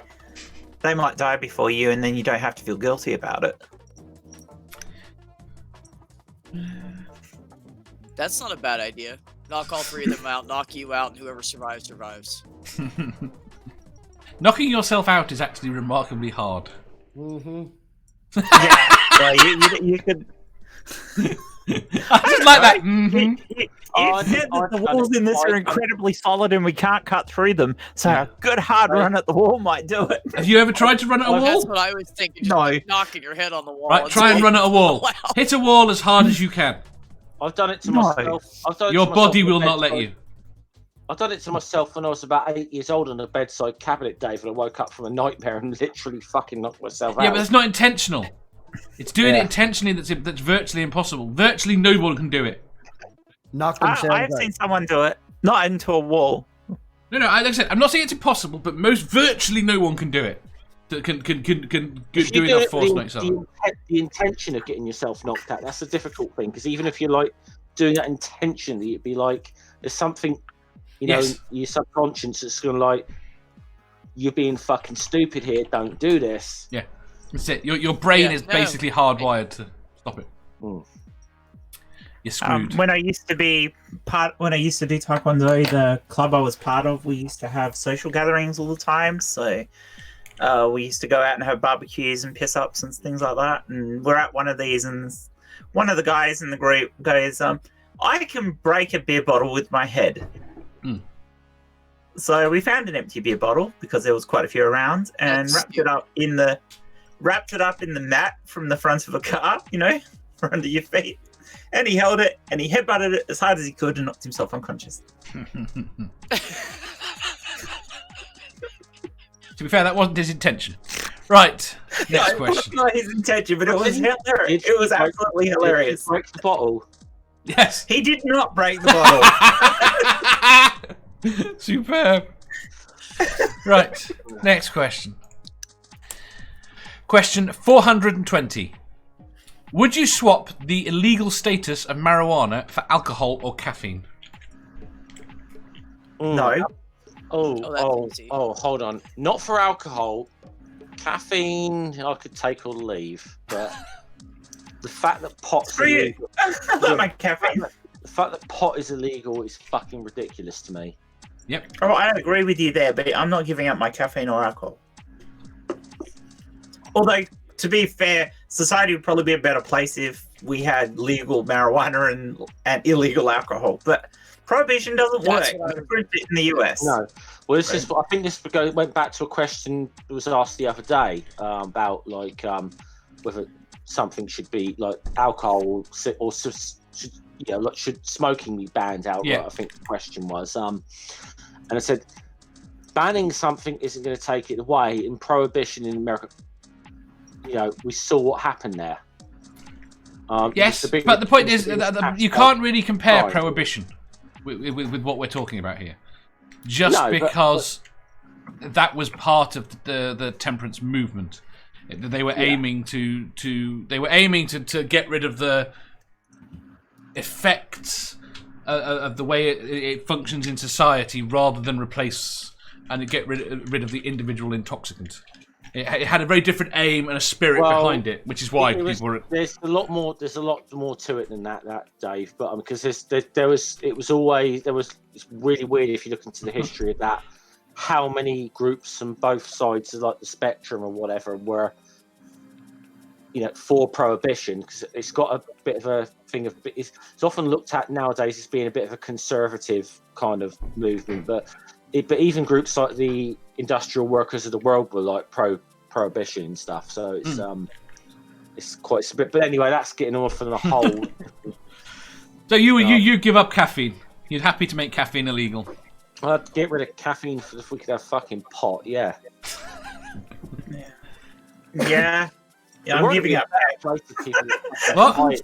They might die before you, and then you don't have to feel guilty about it. That's not a bad idea. Knock all 3 of them out, knock you out, and whoever survives, survives. Knocking yourself out is actually remarkably hard. Mm-hmm. Yeah, you could... I just like that. Mm-hmm. It said that the walls in this are incredibly solid and we can't cut through them, so a good hard run at the wall might do it. Have you ever tried to run at a wall? That's what I was thinking. No. Knocking your head on the wall. Right, try and run at a wall. Wow. Hit a wall as hard as you can. I've done it to myself. Your body will not let you. I've done it to myself when I was about 8 years old on a bedside cabinet, Dave, and I woke up from a nightmare and literally fucking knocked myself out. Yeah, but that's not intentional. It's doing it intentionally that's virtually impossible. Virtually no one can do it. Knock themselves I've out. seen someone do it, not into a wall. No, like I said, I'm not saying it's impossible, but virtually no one can do it. That can do enough force on each other. The intention of getting yourself knocked out, that's a difficult thing, because even if you're like doing that intentionally, it'd be like there's something, you know, your subconscious that's going to like, you're being fucking stupid here, don't do this. Yeah, that's it. Your brain is basically hardwired to stop it. You're screwed. When I used to do Taekwondo, the club I was part of, we used to have social gatherings all the time. So we used to go out and have barbecues and piss ups and things like that. And we're at one of these, and one of the guys in the group goes, "I can break a beer bottle with my head." So we found an empty beer bottle because there was quite a few around, and wrapped it up in the mat from the front of a car, you know, for under your feet. And he held it, and he headbutted it as hard as he could and knocked himself unconscious. To be fair, that wasn't his intention. Right, next question. It was not his intention, but it was hilarious. It was absolutely hilarious. Did he break the bottle? Yes. He did not break the bottle. Superb. Right, next question. Question 420. Would you swap the illegal status of marijuana for alcohol or caffeine? No. Hold on. Not for alcohol. Caffeine, I could take or leave. But the fact that pot's illegal... I love my caffeine. The fact that pot is illegal is fucking ridiculous to me. Yep. Oh, I agree with you there, but I'm not giving up my caffeine or alcohol. Although, to be fair, society would probably be a better place if we had legal marijuana and illegal alcohol. But prohibition doesn't work. In the US. No. Well, this is. I think this went back to a question that was asked the other day about like whether something should be like alcohol or should smoking be banned outright. Yeah. I think the question was. And I said banning something isn't going to take it away. In prohibition in America, you know, we saw what happened there. Yes, but the point is that you can't really compare prohibition with what we're talking about here. Just because that was part of the temperance movement. They were aiming to get rid of the effects of the way it functions in society, rather than replace and get rid of the individual intoxicant. It had a very different aim and a spirit behind it, which is why people were. There's a lot more. There's a lot more to it than that, Dave. But because it's really weird if you look into the history of that. How many groups on both sides of like the spectrum or whatever were, for prohibition, because it's got a bit of a thing of. It's often looked at nowadays as being a bit of a conservative kind of movement, but even groups like the Industrial Workers of the World were like pro-prohibition and stuff. So it's quite a bit. But anyway, that's getting off on a whole. So you give up caffeine? You're happy to make caffeine illegal? I'd get rid of caffeine if we could have fucking pot. Yeah. Yeah. I'm giving up. What?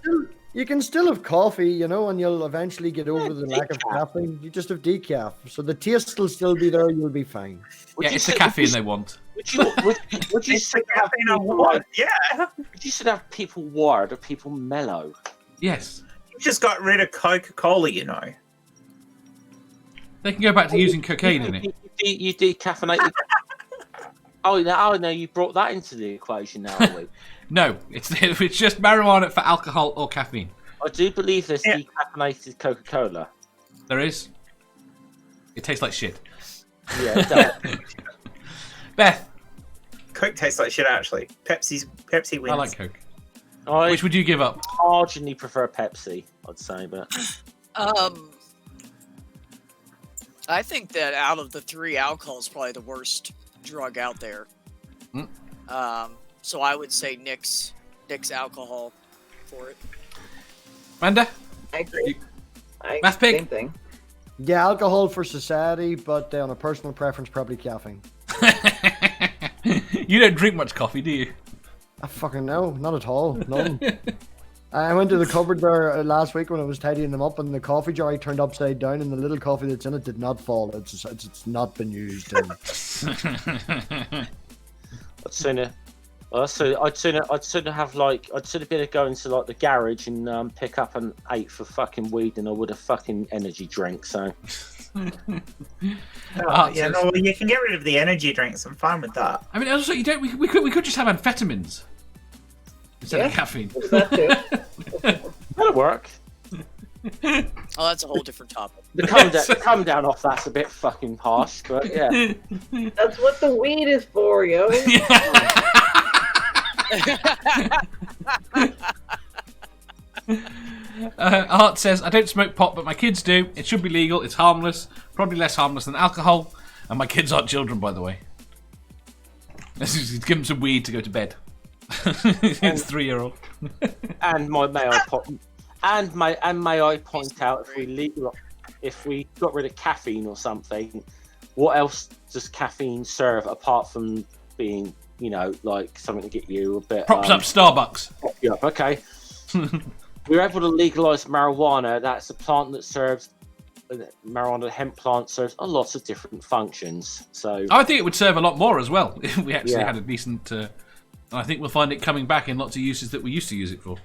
You can still have coffee, and you'll eventually get over the lack of caffeine. You just have decaf, so the taste will still be there. You'll be fine. Yeah, it's the caffeine they want. Would you say have people wired or people mellow? Yes. You just got rid of Coca-Cola, They can go back to using cocaine in it. You decaffeinated. Oh no! You brought that into the equation now, are we? No, it's just marijuana for alcohol or caffeine. I do believe there's decaffeinated Coca-Cola. There is. It tastes like shit. Yeah, it does. Beth. Coke tastes like shit, actually. Pepsi wins. I like Coke. Which would you give up? Marginally prefer Pepsi, I'd say, but. I think that out of the three, alcohol is probably the worst drug out there. So I would say Nick's alcohol for it. Amanda? I agree. MathPig? Same thing. Yeah, alcohol for society, but on a personal preference, probably caffeine. You don't drink much coffee, do you? I fucking no, not at all. None. I went to the cupboard there last week when I was tidying them up, and the coffee jar I turned upside down, and the little coffee that's in it did not fall. It's not been used. I'd sooner have I'd sooner be able to go into like the garage and pick up an 8 for fucking weed than I would a fucking energy drink. So. You can get rid of the energy drinks. I'm fine with that. I mean, also you don't. We could just have amphetamines instead of caffeine. That too. That'll work. Oh, that's a whole different topic. The come down off that's a bit fucking harsh, but yeah. That's what the weed is for, yo. Art says, I don't smoke pot, but my kids do. It should be legal. It's harmless. Probably less harmless than alcohol. And my kids aren't children, by the way. Give them some weed to go to bed. It's 3-year-old. And may I point out, if we got rid of caffeine or something, what else does caffeine serve apart from being, like something to get you a bit props up Starbucks. Yeah, okay. We're able to legalize marijuana. That's a plant that serves. Marijuana, the hemp plant serves a lot of different functions. So I think it would serve a lot more as well if we actually had a decent. And I think we'll find it coming back in lots of uses that we used to use it for.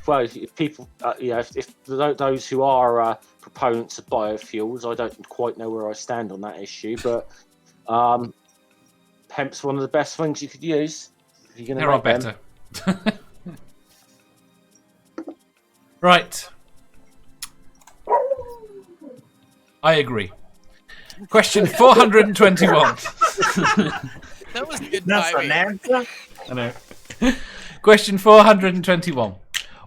Well, if people, if those who are proponents of biofuels, I don't quite know where I stand on that issue, but hemp's one of the best things you could use. If you're there are better. Right. I agree. Question 421. That was good That's timing. an answer. I know. Question 421.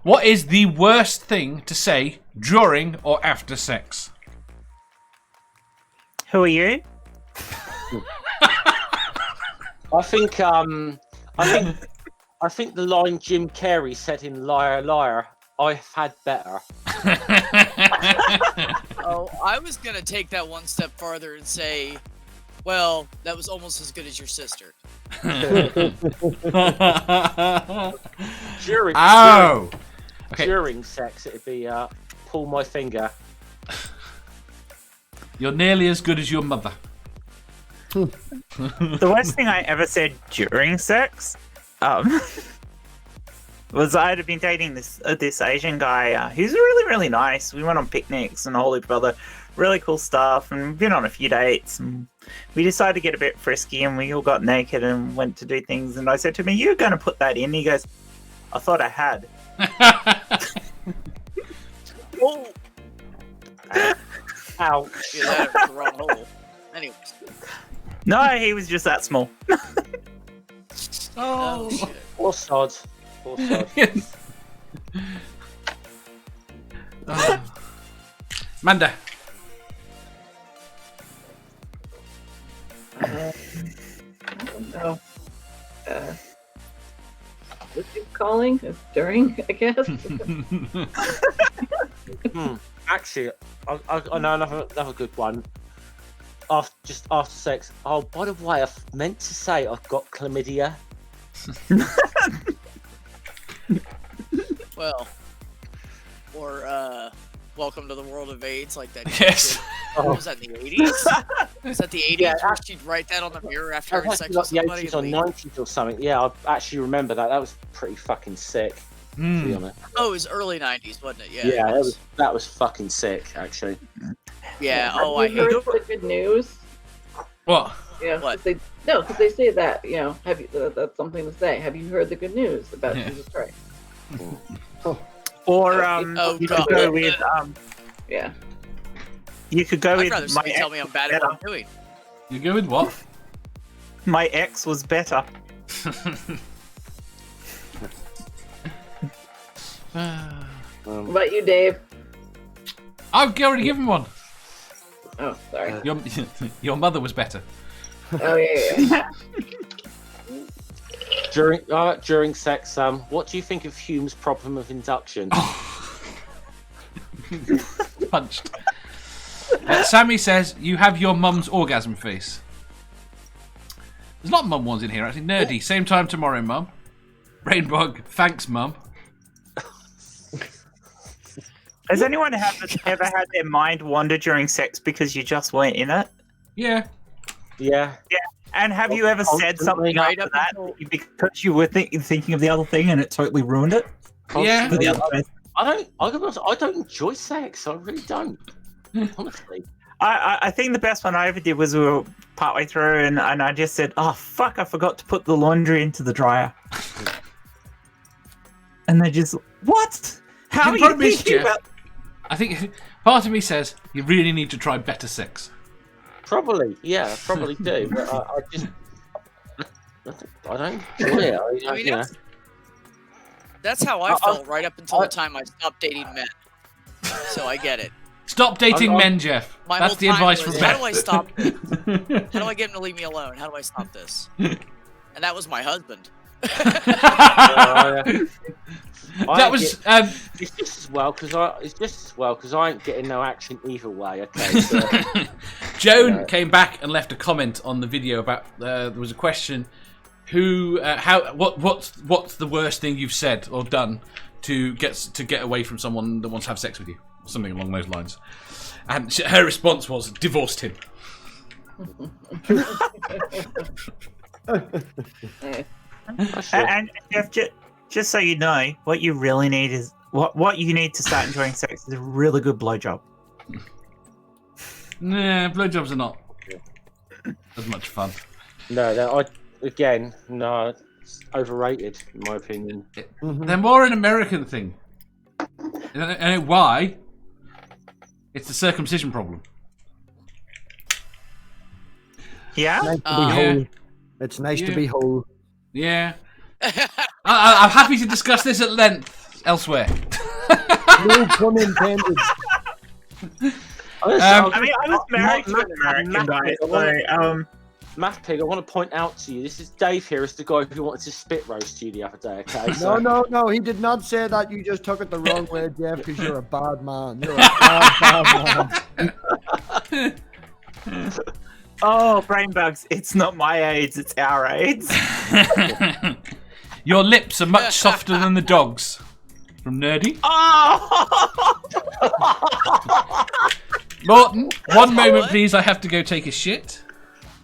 What is the worst thing to say during or after sex? Who are you? I think the line Jim Carrey said in Liar Liar, I've had better. Oh, I was going to take that one step farther and say, well, that was almost as good as your sister. During sex, it'd be pull my finger. You're nearly as good as your mother. The worst thing I ever said during sex was I had been dating this Asian guy who's really, really nice. We went on picnics and a whole heap of other really cool stuff, and we've been on a few dates, and we decided to get a bit frisky, and we all got naked and went to do things, and I said to him, "Are you going to put that in?" He goes, "I thought I had." Oh, Ouch. yeah, that was the wrong hole. Anyways. No, he was just that small. Oh, shit. Poor sod. Poor sod. Amanda. I don't know. What you calling? It's during, I guess. Actually, I know another good one. Just after sex. Oh, by the way, I meant to say I've got chlamydia. Well, or welcome to the world of AIDS, like that. Yes. What was that in the 80s? Was that the 80s Yeah, where she'd write that on the mirror after having sex Like with the somebody? 80s or 90s or something. Yeah, I actually remember that. That was pretty fucking sick, to be honest. Oh, it was early 90s, wasn't it? Yeah. Yeah, that was fucking sick, actually. Yeah. Have Oh, I you hate heard the good news? What? Yeah. What? Because they say that, you know, that's something to say. Have you heard the good news about Jesus Christ? Or Oh, you God. could go with Yeah. you could go I'd with rather my somebody ex tell me I'm bad was at what better. I'm doing. You go with what? My ex was better. What about you, Dave? I've already given one. Oh, sorry. Your mother was better. Oh, yeah. During sex, what do you think of Hume's problem of induction? Punched. Sammy says, you have your mum's orgasm face. There's a lot of mum ones in here, actually. Nerdy, same time tomorrow, mum. Rainbug, thanks, mum. Has anyone ever had their mind wander during sex because you just weren't in it? Yeah. Yeah. And have you ever said something Right after up that until- because you were thinking of the other thing and it totally ruined it? Yeah. For the other person? I don't enjoy sex. I really don't. Honestly. I think the best one I ever did was we were partway through and I just said, "Oh fuck, I forgot to put the laundry into the dryer." And they just, "What? How are you thinking about?" I think part of me says you really need to try better sex. Probably, yeah, I probably do. But I don't enjoy it. I mean, that's how I felt right up until the time I stopped dating men. So I get it. Stop dating men, Jeff. My That's whole the time advice was, from how Beth. do I stop this? How do I get him to leave me alone? How do I stop this? And that was my husband. That was It's just as well because I ain't getting no action either way. Okay. So, Joan came back and left a comment on the video about there was a question: what's the worst thing you've said or done to get away from someone that wants to have sex with you, or something along those lines? And her response was, divorced him. And Jeff, just so you know, what you really need is what you need to start enjoying sex is a really good blowjob. Nah, blowjobs are not as much fun. no, it's overrated in my opinion. They're more an American thing. And why? It's the circumcision problem. Yeah? Nice to be Yeah. whole. It's nice to Yeah. be whole. Yeah. I'm happy to discuss this at length elsewhere. No pun intended. I mean, I was married to an American guy, so, MathPig, I want to point out to you, this is Dave here, is the guy who wanted to spit roast you the other day, okay? So, No, he did not say that. You just took it the wrong way, Jeff, because you're a bad man. You're a bad man. oh, brain bugs, it's not my AIDS, it's our AIDS. Your lips are much softer than the dog's. From Nerdy. Oh! Morton, one moment what? please, I have to go take a shit.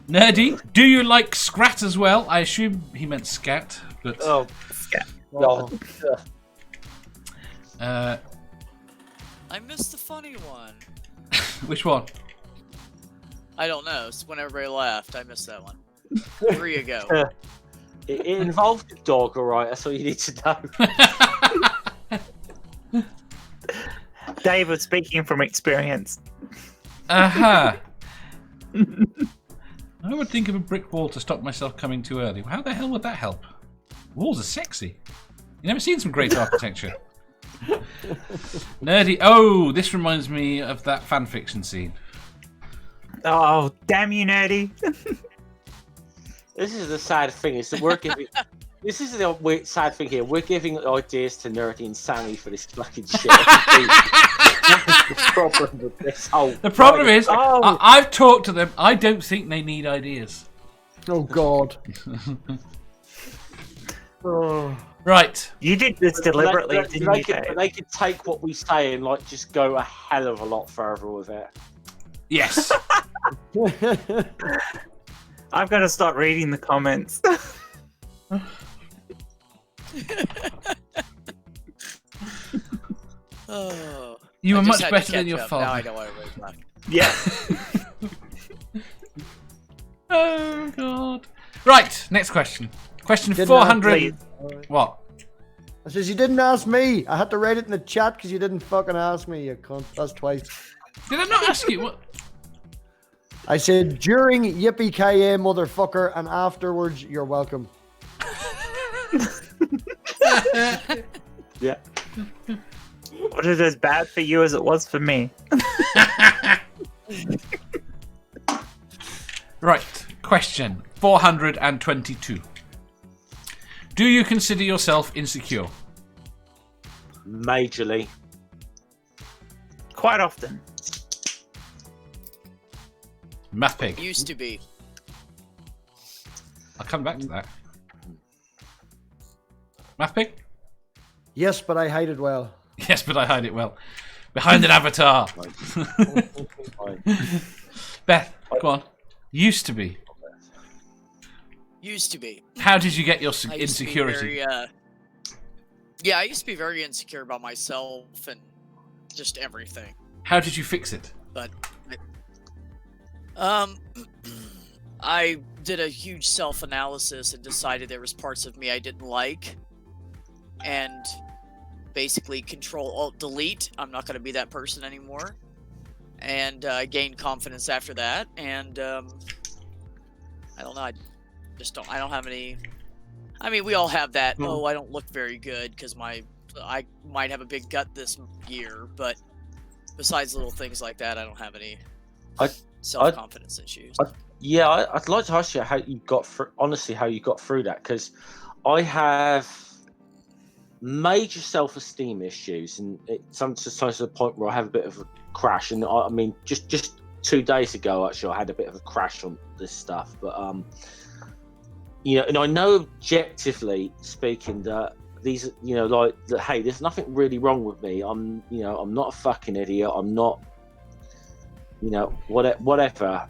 Nerdy, do you like scrat as well? I assume he meant scat, but... Oh, Scat. God. I missed the funny one. Which one? I don't know. It's when everybody laughed. I missed that one. 3 ago. It involved a dog, all right. That's all you need to know. David speaking from experience. Aha. I would think of a brick wall to stop myself coming too early. How the hell would that help? Walls are sexy. You never seen some great architecture. Nerdy. Oh, this reminds me of that fan fiction scene. Oh, damn you, Nerdy. This is the sad thing. Is that we're giving. This is the weird, sad thing here. We're giving ideas to Nerdy and Sammy for this fucking shit. That's the problem with this whole. The problem is, I've talked to them. I don't think they need ideas. Oh God. Right. You did this deliberately, didn't you, Dave? They could take what we say and like just go a hell of a lot further with it. Yes. I've got to start reading the comments. Oh, You I were just much had to better than catch your up. Now I father. know why everybody's laughing. Yeah. Oh God. Right. Next question. Question Didn't 400. please. What? I says you didn't ask me. I had to write it in the chat because you didn't fucking ask me. You cunt. That's twice. Did I not ask you? What? I said during yippee ki motherfucker, and afterwards you're welcome. Yeah. Was it as bad for you as it was for me? Right. Question 422. Do you consider yourself insecure? Majorly. Quite often. MathPig. Used to be. I'll come back to that. MathPig? Yes, but I hide it well. Yes, but I hide it well. Behind an avatar. Beth, go on. Used to be. Used to be. How did you get your I used to be insecurity? very, yeah, I used to be very insecure about myself and just everything. How did you fix it? But I did a huge self-analysis and decided there was parts of me I didn't like, and basically Control-Alt-Delete. I'm not going to be that person anymore, and I gained confidence after that. And I don't know. I don't have any. I mean, we all have that. Oh, I don't look very good because I might have a big gut this year, but besides little things like that, I don't have any self-confidence issues. I'd like to ask you how you got through. Honestly, how you got through that, because I have major self-esteem issues, and sometimes to the point where I have a bit of a crash. And I mean, just 2 days ago, actually, I had a bit of a crash on this stuff. But and I know objectively speaking that these, like that. Hey, there's nothing really wrong with me. I'm not a fucking idiot. I'm not, whatever.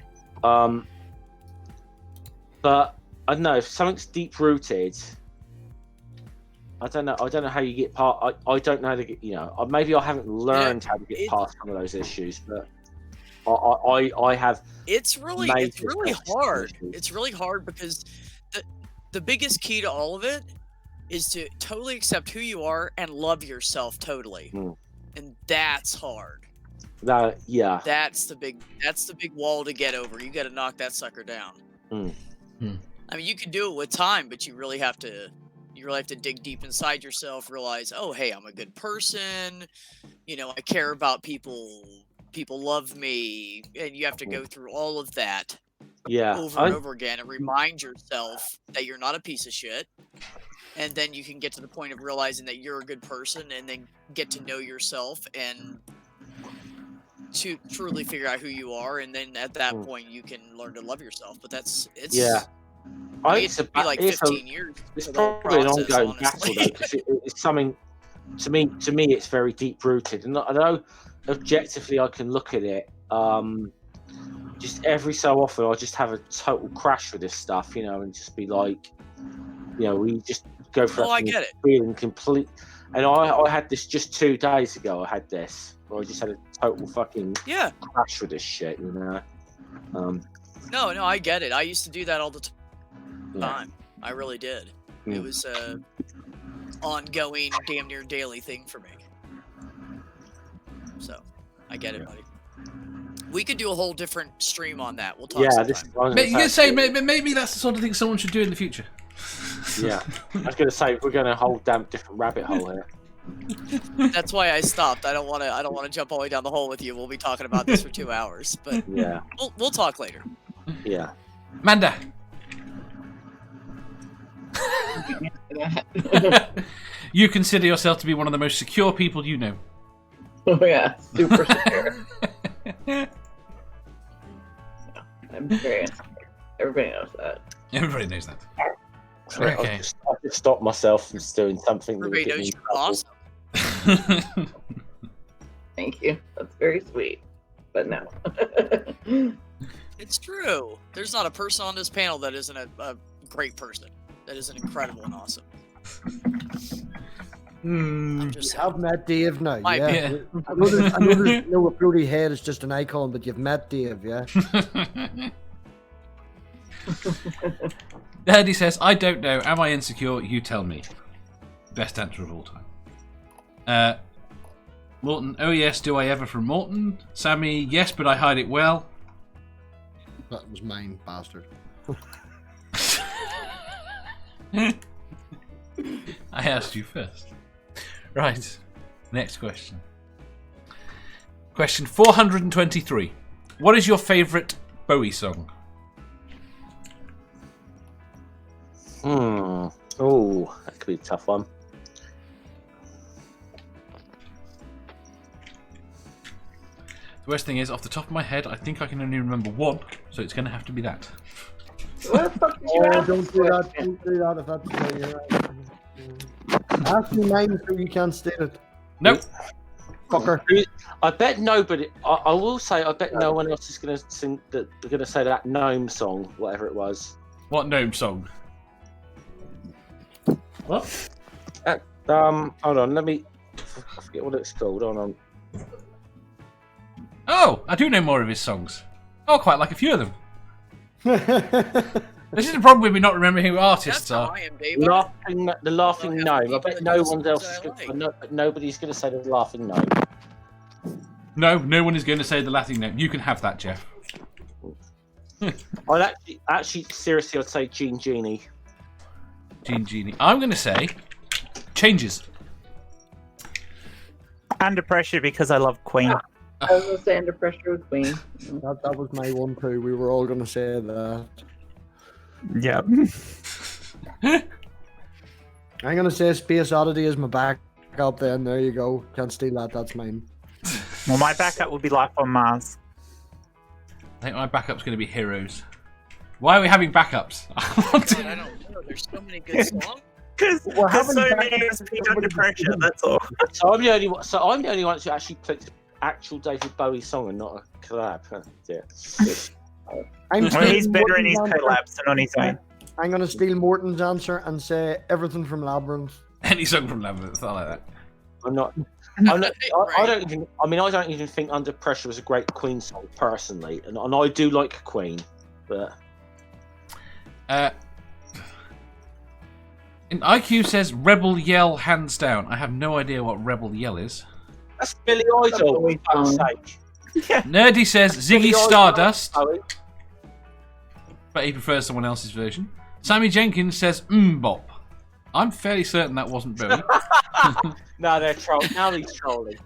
But I don't know if something's deep rooted. I don't know how you get past. I don't know how to get. Maybe I haven't learned how to get past some of those issues, but I have. It's really hard. It's really hard because the biggest key to all of it is to totally accept who you are and love yourself totally, and that's hard. Yeah. That's the big wall to get over. You got to knock that sucker down. I mean, you can do it with time, but you really have to dig deep inside yourself, realize, oh, hey, I'm a good person. I care about people. People love me, and you have to go through all of that over and over again and remind yourself that you're not a piece of shit. And then you can get to the point of realizing that you're a good person, and then get to know yourself and to truly figure out who you are. And then at that point, you can learn to love yourself. But it's it's be like 15 years. It's probably an ongoing battle, though, because it's something. To me, it's very deep rooted, and I know objectively I can look at it. just every so often I just have a total crash with this stuff, you know, and just be like, you know, we just go for I get it. Feeling complete. And I had this just 2 days ago. I had this where I just had a total fucking crash with this shit, you know. No, I get it. I used to do that all the time. I really did. It was a ongoing, damn near daily thing for me. So, I get it, buddy. We could do a whole different stream on that. We'll talk sometime. You can say maybe that's the sort of thing someone should do in the future. Yeah, I was going to say we're going to whole damn different rabbit hole here. That's why I stopped. I don't want to jump all the way down the hole with you. We'll be talking about this for 2 hours, but yeah, we'll talk later. Yeah, Manda. You consider yourself to be one of the most secure people you know. Oh yeah, super secure. I'm very insecure. Everybody knows that. Everybody knows that. Okay. I just stopped myself from doing something. Everybody knows you're awesome. Thank you. That's very sweet. But no. It's true. There's not a person on this panel that isn't a great person. That isn't incredible and awesome. You have met Dave now, I know there's no Brody head is just an icon, but you've met Dave, yeah? Eddie says, I don't know. Am I insecure? You tell me. Best answer of all time. Morton, oh yes, do I ever from Morton? Sammy, yes, but I hide it well. That was mine, bastard. I asked you first. Right. Next question. Question 423. What is your favourite Bowie song? Oh, that could be a tough one. The worst thing is, off the top of my head, I think I can only remember one, so it's going to have to be that. What the fuck did you ask? Don't do that. Don't do that if that's the way you're right. Ask me mine so you can't steal it. Nope. Fucker. I bet nobody. I will say, I bet no one else is going to sing that. They're going to say that gnome song, whatever it was. What gnome song? What? Hold on. Let me. I forget what it's called. Hold on. Oh, I do know more of his songs. Oh, quite like a few of them. This is the problem with me not remembering who artists are. The laughing gnome. I bet no one else is going to. Nobody's going to say the laughing gnome. No one is going to say the laughing gnome. You can have that, Jeff. I'd actually, seriously, I'd say Gene Genie. Gene Genie. I'm going to say Changes. Under Pressure because I love Queen. I was going to say Under Pressure with Queen. That was my one too. We were all going to say that. Yeah. I'm going to say Space Oddity is my backup then. There you go. Can't steal that. That's mine. Well, my backup would be Life on Mars. I think my backup's going to be Heroes. Why are we having backups? I don't know. There's so many good songs. Because so many of us being under pressure, that's all. So I'm the only one who actually picked actual David Bowie song and not a collab. Yeah. He's better in his collabs than on his own. I'm going to steal Morton's answer and say everything from Labyrinth. Any song from Labyrinth, I like that. I'm not. I don't even think Under Pressure was a great Queen song personally, and I do like Queen, but. In IQ says Rebel Yell hands down. I have no idea what Rebel Yell is. That's Billy Idol, for fuck's sake. Yeah. Nerdy says Ziggy Stardust, but he prefers someone else's version. Sammy Jenkins says Bop. I'm fairly certain that wasn't Bowie. No, they're trolling. Now he's trolling.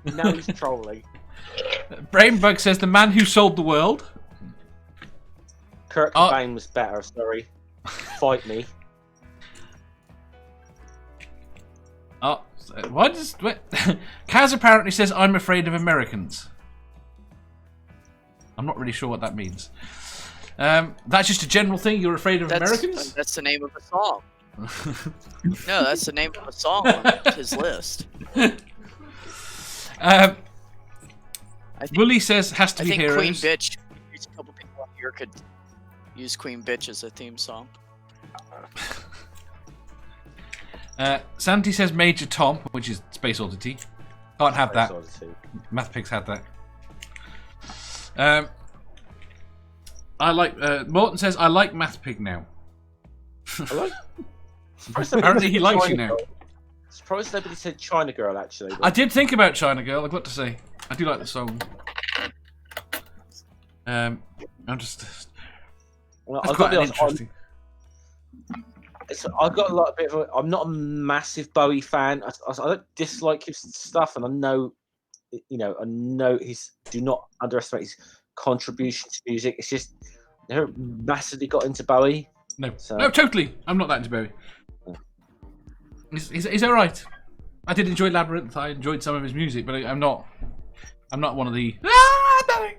Brainbug says The Man Who Sold the World. Kurt Cobain was better, sorry. Fight me. What? Kaz apparently says I'm afraid of Americans. I'm not really sure what that means. That's just a general thing. You're afraid of Americans? That's the name of the song. No, that's the name of the song on his list. Willie says has to be Heroes. Queen Bitch. A couple people on here could use Queen Bitch as a theme song. Santi says Major Tom, which is Space Oddity. Can't have that. MathPig's had that. I like. Morton says I like MathPig now. Apparently he likes you now. Surprised nobody said China Girl, actually. I did think about China Girl, I've got to say. I do like the song. I'm just... Well, that's quite interesting. I've got a lot of bit of... I'm not a massive Bowie fan. I don't dislike his stuff, and I know his... Do not underestimate his contribution to music. It's just... Never massively got into Bowie. No, totally. I'm not that into Bowie. He's alright. I did enjoy Labyrinth. I enjoyed some of his music, but I'm not one of the. Bowie.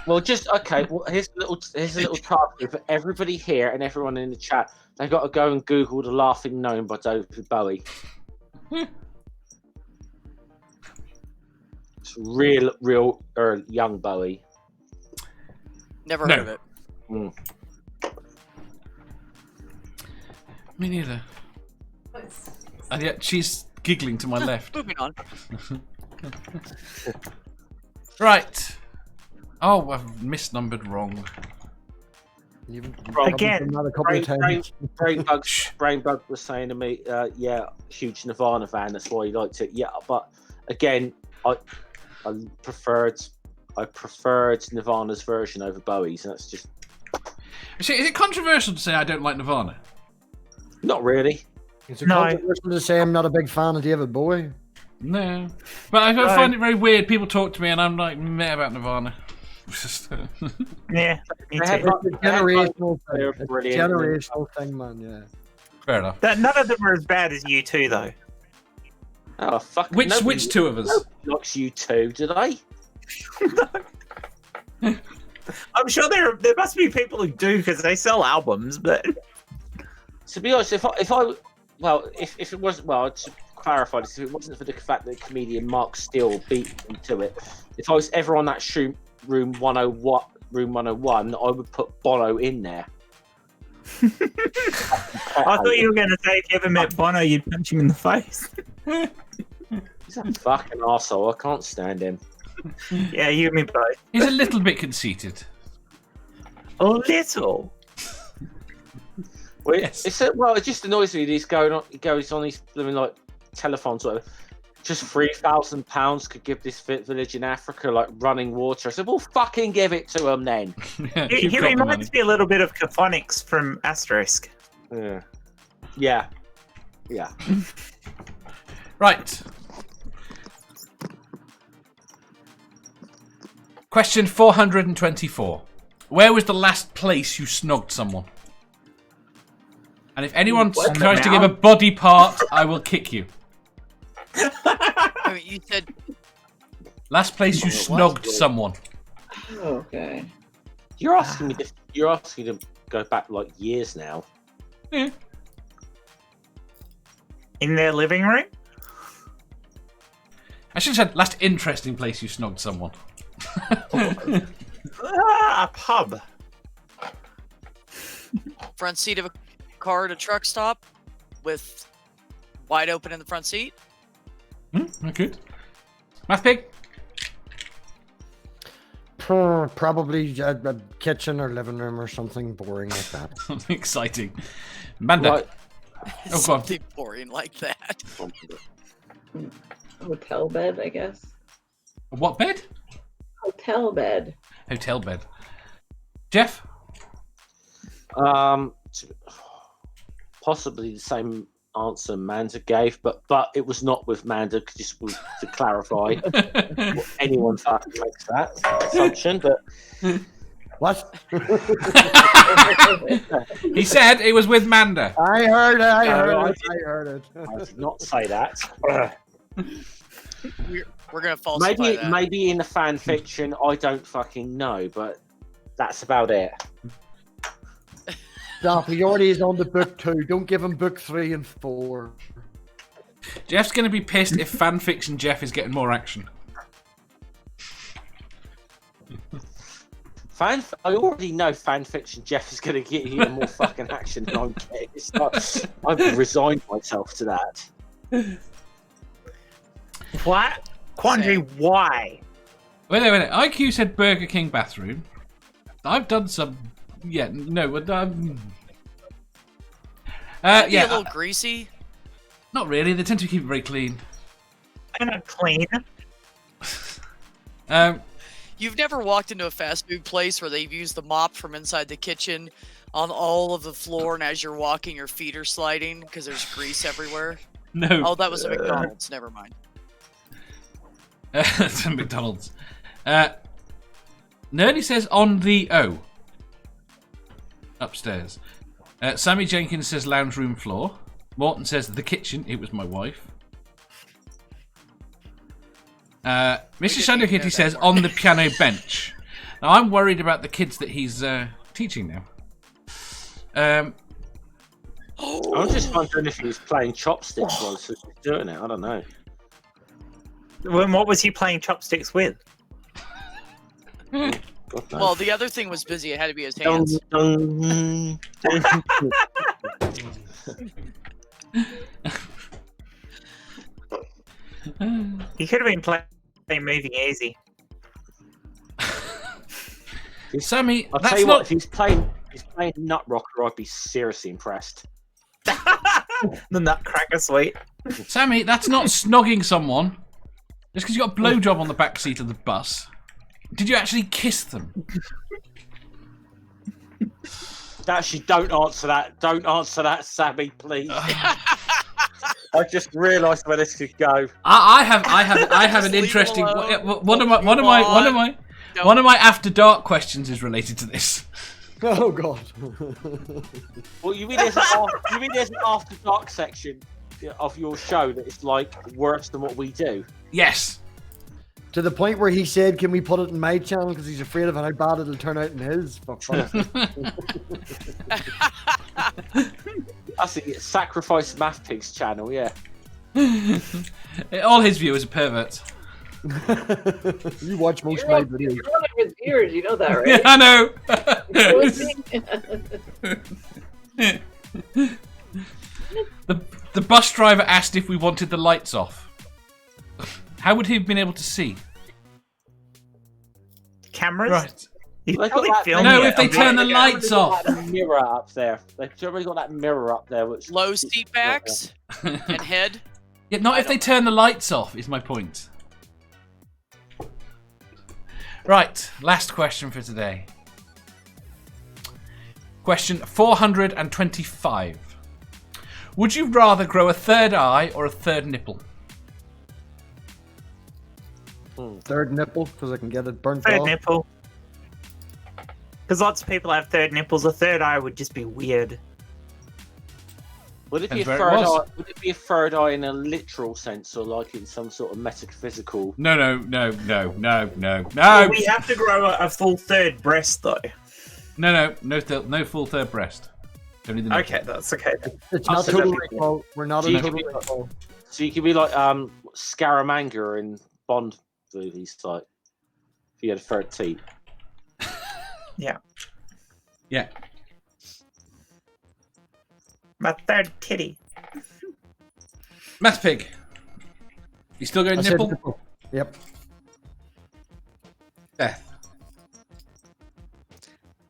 Well, just okay. Well, here's a little task for everybody here and everyone in the chat. They've got to go and Google "The Laughing Gnome" by David Bowie. It's real, young Bowie. Never heard of it. Me neither. And yet she's giggling to my left. Moving on. Right. Oh, I've misnumbered wrong. Again, Brainbug was saying to me, huge Nirvana fan, that's why he liked it. Yeah, but again, I preferred Nirvana's version over Bowie's, and that's just... Is it controversial to say I don't like Nirvana? Not really. It's controversial to say I'm not a big fan of David Bowie. No. But I find it very weird. People talk to me and I'm like, meh about Nirvana. Yeah. It's a generational thing, man, yeah. Fair enough. None of them are as bad as you two, though. Oh, fuck. Which two of us? Likes you two, do they? I'm sure there must be people who do because they sell albums, but to be honest, if it was, to clarify this, if it wasn't for the fact that comedian Mark Steele beat him to it, if I was ever on that room 101, I would put Bono in there. I thought you were going to say if you ever met Bono, you'd punch him in the face. He's a fucking arsehole. I can't stand him. Yeah, you and me both. He's a little bit conceited. A little. Well, it just annoys me that he goes on these living telephones or whatever. Just £3,000 could give this village in Africa running water. I said, well, fucking give it to them then. He reminds me a little bit of Caphonics from Asterisk. Yeah. Right. Question 424. Where was the last place you snogged someone? And if anyone tries to give a body part, I will kick you. I mean, you said last place you snogged someone. Okay. You're asking me to go back years now. Yeah. In their living room? I should have said last interesting place you snogged someone. A pub. front seat of a car at a truck stop with wide open in the front seat. Okay. MathPig? Probably a kitchen or living room or something boring like that. Something exciting. Manda. Right. Oh, Something boring like that. Hotel bed, I guess. What bed? Hotel bed. Hotel bed. Jeff? Possibly the same answer Manda gave, but it was not with Manda, just to clarify. Anyone fucking makes that assumption, but... What? He said it was with Manda. I heard it. I heard it. I did not say that. We're gonna falsify that. Maybe in the fan fiction, I don't fucking know, but that's about it. Stop, he already is on the book 2. Don't give him book 3 and 4. Jeff's going to be pissed if fanfiction Jeff is getting more action. I already know fan fiction. Jeff is going to get you more fucking action than I'm getting. I've resigned myself to that. What? Quandary, why? Wait a minute. IQ said Burger King bathroom. I've done some. Yeah, no. Be Yeah, a little greasy. not really. They tend to keep it very clean. They're not clean. You've never walked into a fast food place where they've used the mop from inside the kitchen on all of the floor, and as you're walking, your feet are sliding because there's grease everywhere? No. Oh, that was a McDonald's. Never mind. It's a McDonald's. Nerdy says on the O. Upstairs. Sammy Jenkins says lounge room floor. Morton says the kitchen. It was my wife. Mr. Shadow Kitty says on the piano bench. Now I'm worried about the kids that he's teaching now. I'm just wondering if he was playing chopsticks while he was doing it. I don't know. Well, what was he playing chopsticks with? God knows. Well, the other thing was busy. It had to be his hands. He could have been playing Moving Easy. Sammy, I'll that's tell you not. what, if he's playing Nut Rocker, I'd be seriously impressed. The Nutcracker Suite. Sammy, that's not snogging someone. Just because you got a blowjob on the back seat of the bus. Did you actually kiss them? Actually, don't answer that. Don't answer that, Sammy, please. I just realised where this could go. I have an Just leave interesting. it alone. One of my after dark questions is related to this. Oh god. Well, you mean there's an after dark section of your show that is like worse than what we do? Yes. To the point where he said, "Can we put it in my channel?" Because he's afraid of how bad it'll turn out in his. For fuck's sake. I see. Sacrifice MathPig's channel, yeah. All his viewers are perverts. You watch most of You're my one videos. of his ears, you know that, right? Yeah, I know. The bus driver asked if we wanted the lights off. How would he have been able to see? Cameras? Right. He's Look at probably that filming No, it if they on turn the video. lights off. That mirror up there. They've already got that mirror up there, which Low seat backs and head. Yeah, not if they turn the lights off, is my point. Right, last question for today. Question 425. Would you rather grow a third eye or a third nipple? Third nipple, because I can get it burnt Third off. nipple. Because lots of people have third nipples. A third eye would just be weird. would it be a Depends where it third eye? was. Would it be a third eye in a literal sense, or like in some sort of metaphysical? No. We have to grow a full third breast, though. No full third breast. Only the nipple. Okay, that's okay. It's not So total that- recall. We're not So in you can total be- recall. So you could be like Scaramanga in Bond movies, like if you had a third teeth. Yeah. Yeah. My third titty. MathPig. You still going I said nipple? nipple. Yep. Beth.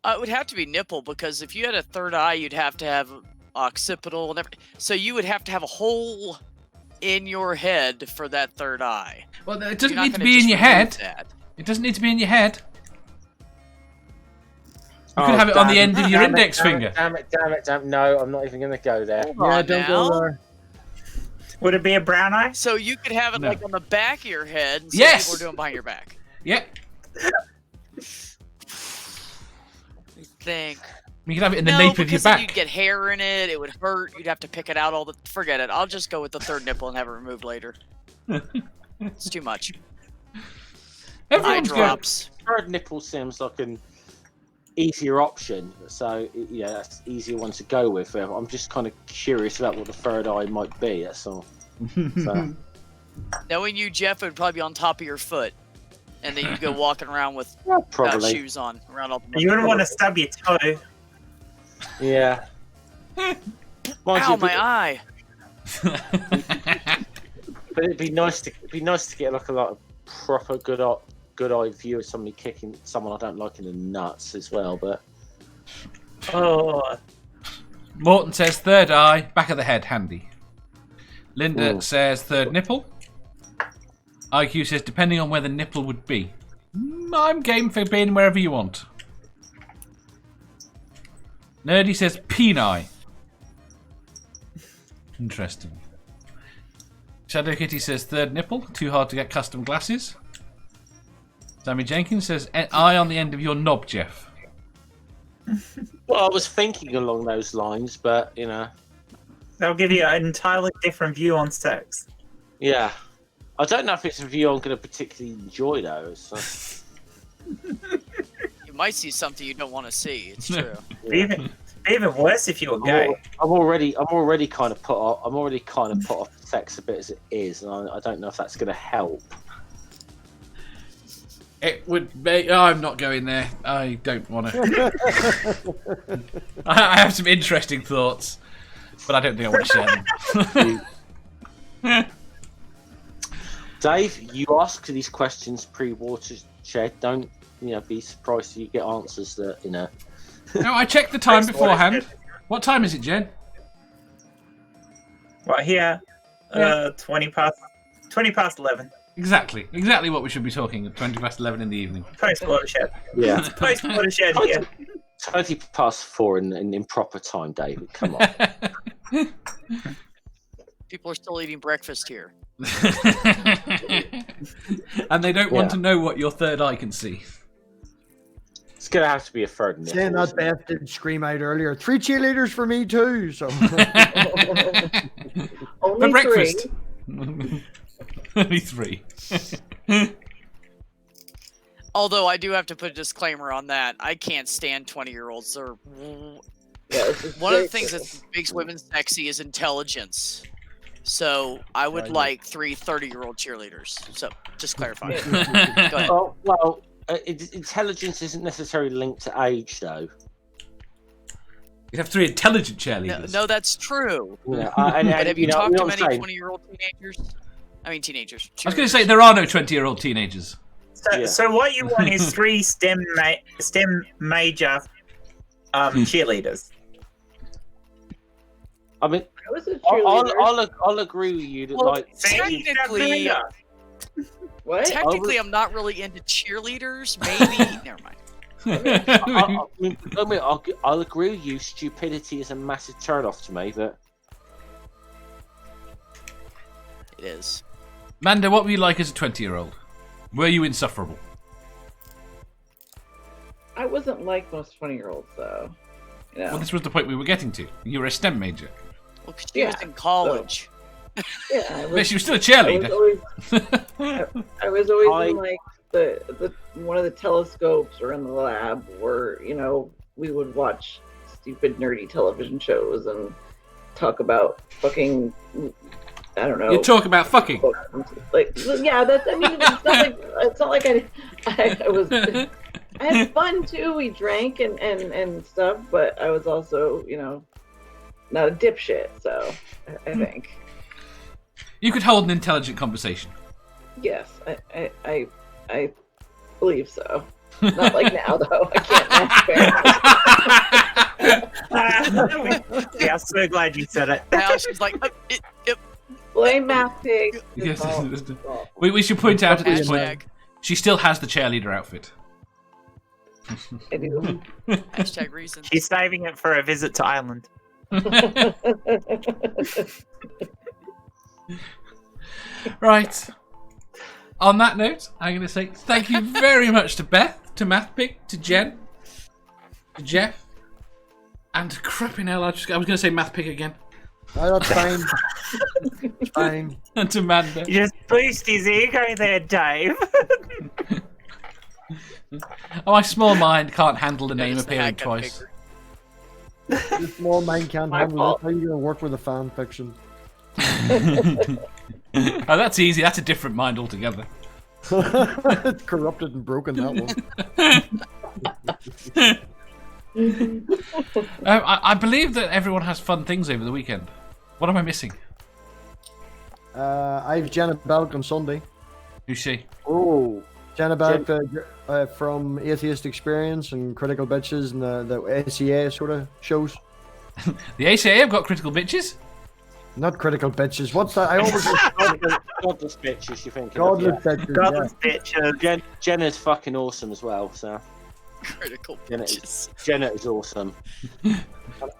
It would have to be nipple because if you had a third eye, you'd have to have occipital and everything. So you would have to have a hole in your head for that third eye. Well, it You're doesn't not need to gonna be in just your remove head. that. It doesn't need to be in your head. You could have it on the end of your index finger. Damn it. No, I'm not even going to go there. Come Yeah, on don't now. go there. Would it be a brown eye? So you could have it No. like on the back of your head, and some Yes! people are doing behind your back. Yep. I think. You can have it in the No, nape of your because then you'd back. get hair in it. It would hurt. You'd have to pick it out all the. Forget it. I'll just go with the third nipple and have it removed later. It's too much. Eye Everyone's going. drops. Third nipple seems like an easier option, so yeah, that's the easier one to go with. I'm just kind of curious about what the third eye might be. That's all. So, Knowing you, Jeff, it would probably be on top of your foot, and then you go walking around with Probably. shoes on around all the You wouldn't want to stub your toe. Yeah. Ow, my eye! But it'd be nice to get like a proper good eye view of somebody kicking someone I don't like in the nuts as well. But Morton says third eye, back of the head, handy. Linda says third nipple. IQ says depending on where the nipple would be. I'm game for being wherever you want. Nerdy says peni. Interesting. Shadow Kitty says third nipple, too hard to get custom glasses. Sammy Jenkins says eye on the end of your knob, Jeff. well, I was thinking along those lines, but you know, They'll give you an entirely different view on sex. yeah. I don't know if it's a view I'm going to particularly enjoy though. So. You might see something you don't want to see. It's true. Even worse if you were gay. I'm already kind of put off sex a bit as it is, and I don't know if that's going to help. It would be. Oh, I'm not going there. I don't want to. I have some interesting thoughts, but I don't think I want to share them. Dave, you ask these questions pre-watershed. Don't be surprised if you get answers that No, I checked the time beforehand. What time is it, Jen? Right here, 20 past 11. Exactly what we should be talking at 20 past 11 in the evening. Post watershed. Yeah. It's post watershed here. 20 past 4 in proper time, David. Come on. People are still eating breakfast here. And they don't want to know what your third eye can see. It's going to have to be a third nipple. Saying that Beth did scream out earlier, 3 cheerleaders for me too. So Only For breakfast. 3. Only 3. Although I do have to put a disclaimer on that. I can't stand 20-year-olds. They're... One of the things that makes women sexy is intelligence. So I would like 3 30-year-old cheerleaders. So just clarify. Go ahead. Oh, well, intelligence isn't necessarily linked to age, though. You'd have 3 intelligent cheerleaders. No, that's true. Yeah, But have you talked to many 20-year-old teenagers? I mean, teenagers. I was going to say, there are no 20-year-old teenagers. So what you want is 3 STEM major cheerleaders. I mean, I was a cheerleader. I'll agree with you that, Well, like, technically, What? technically, I'm not really into cheerleaders. Maybe. Never mind. I'll agree with you. Stupidity is a massive turn-off to me, but It is. Manda, what were you like as a 20-year-old? Were you insufferable? I wasn't like most 20-year-olds, though. Well, this was the point we were getting to. You were a STEM major. Well, 'cause she was in college. Yeah, I But she was still a cheerleader. I was always in like the one of the telescopes or in the lab where we would watch stupid nerdy television shows and talk about fucking, I don't know. You talk about fucking. Like, yeah, that's. I mean, it's not like I was. I had fun too. We drank and stuff, but I was also, not a dipshit. So I think. You could hold an intelligent conversation. Yes, I believe so. Not like now though. I can't match Yeah, I'm so glad you said it. Now she's like, blame MathPig. Yes. We should point out at this point, hashtag. she still has the cheerleader outfit. I do. Hashtag reason. She's saving it for a visit to Ireland. Right. On that note, I'm going to say thank you very much to Beth, to MathPig, to Jen, to Jeff, and to crapping hell, I was going to say MathPig again. No, that's fine. It's fine. And to Manda. You just boost his ego there, Dave. Oh, my small mind can't handle the name Just the appearing hack twice. bigger. Your small mind can't My handle fault. it. How are you going to work with a fan fiction? Oh, that's easy. That's a different mind altogether. Corrupted and broken, that one. I believe that everyone has fun things over the weekend. What am I missing? I have Jenna Belk on Sunday. Who's she? Oh, Jenna Belk from Atheist Experience and Critical Bitches and the ACA sort of shows. The ACA have got critical bitches. Not Critical Bitches. What's that? I always Godless bitches, you think? Godless Bitches. Godless bitches. Jenna's fucking awesome as well. So Critical Jenna bitches. Jenna is awesome.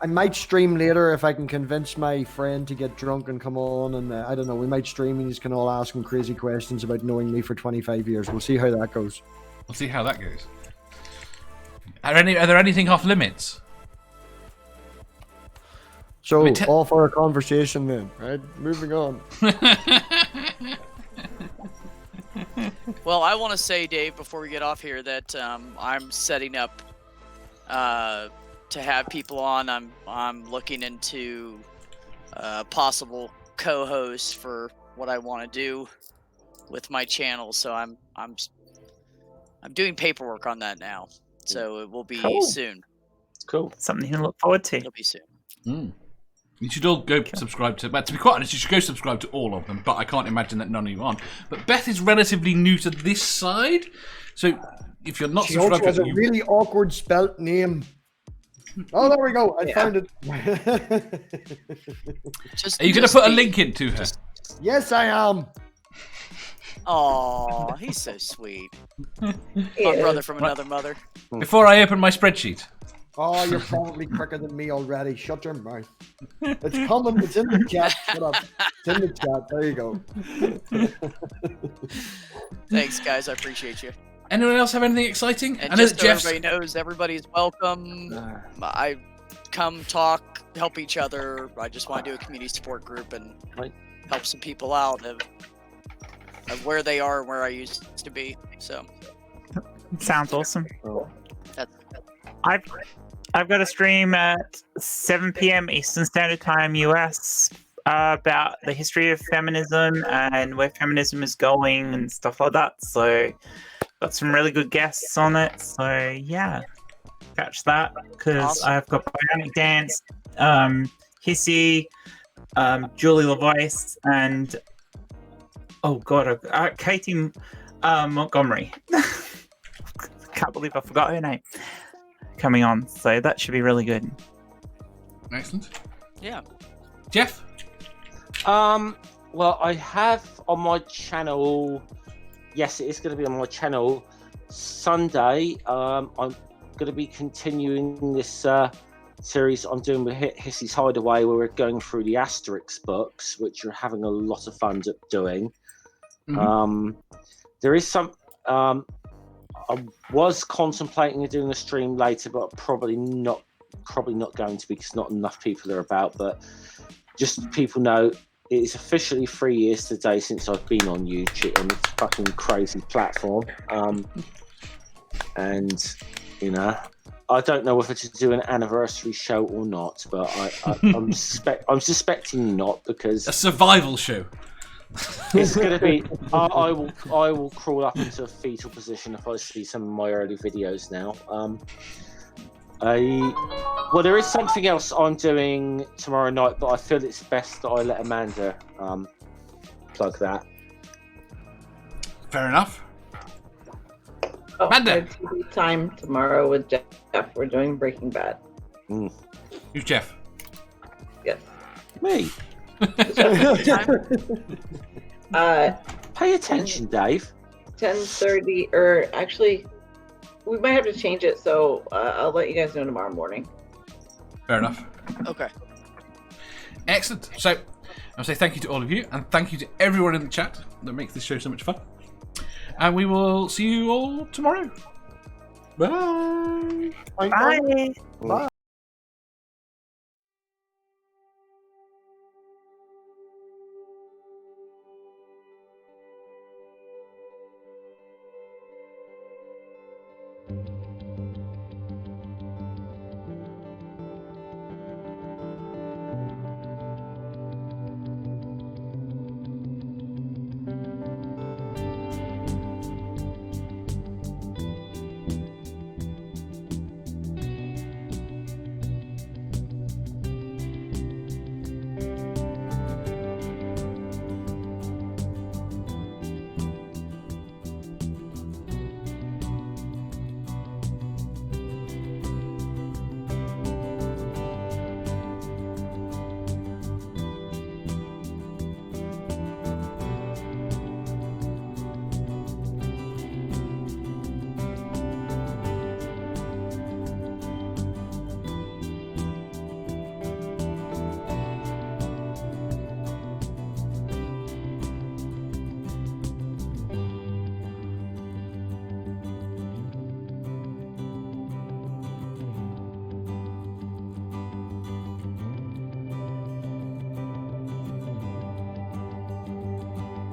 I might stream later if I can convince my friend to get drunk and come on, and I don't know. We might stream and you can all ask him crazy questions about knowing me for 25 years. We'll see how that goes. We'll see how that goes. Are there anything off limits? So, I mean, all for a conversation then, right? Moving on. Well, I want to say, Dave, before we get off here, that I'm setting up to have people on. I'm looking into possible co-hosts for what I want to do with my channel. So I'm doing paperwork on that now. So it will be soon. Cool. Something to look forward to. It'll be soon. Mm. You should all go subscribe to. But to be quite honest, you should go subscribe to all of them. But I can't imagine that none of you aren't. But Beth is relatively new to this side, so if you're not She also subscribed has to a really awkward spelt name. Oh, there we go. I found it. Are you going to put a link into her? Yes, I am. Oh, he's so sweet. My brother from another mother. Before I open my spreadsheet. Oh, you're probably quicker than me already. Shut your mouth. It's coming. It's in the chat. Shut up. It's in the chat. There you go. Thanks, guys. I appreciate you. Anyone else have anything exciting? And I know just that so Jeff's... everybody knows, everybody's welcome. I come talk, help each other. I just want to do a community support group and help some people out of where they are and where I used to be. So Sounds awesome. that's I've got a stream at 7 p.m. Eastern Standard Time US about the history of feminism and where feminism is going and stuff like that. So got some really good guests on it. So yeah, catch that because Awesome. I've got Bionic Dance, Hissy, Julie LaVice, and Katie Montgomery. Can't believe I forgot her name. Coming on, so that should be really good. Excellent. yeah. Jeff? Well, I have on my channel. Yes, it is going to be on my channel Sunday. I'm going to be continuing this series I'm doing with Hissy's Hideaway, where we're going through the Asterix books, which we're having a lot of fun doing. Mm-hmm. There is some. I was contemplating doing a stream later, but probably not going to because not enough people are about. But just so people know, it is officially 3 years today since I've been on YouTube on this fucking crazy platform. And you know, I don't know whether to do an anniversary show or not, but I'm suspecting not because A survival show. it's going to be. I will crawl up into a fetal position if I see some of my early videos now. Well, there is something else I'm doing tomorrow night, but I feel it's best that I let Amanda plug that. Fair enough. Oh, Amanda. TV time tomorrow with Jeff. We're doing Breaking Bad. Who's Jeff? Yes. Me. Pay attention, Dave. 10:30, or actually, we might have to change it. So I'll let you guys know tomorrow morning. Fair enough. Okay. Excellent. So, I'll say thank you to all of you, and thank you to everyone in the chat that makes this show so much fun. And we will see you all tomorrow. Bye. Bye. Bye.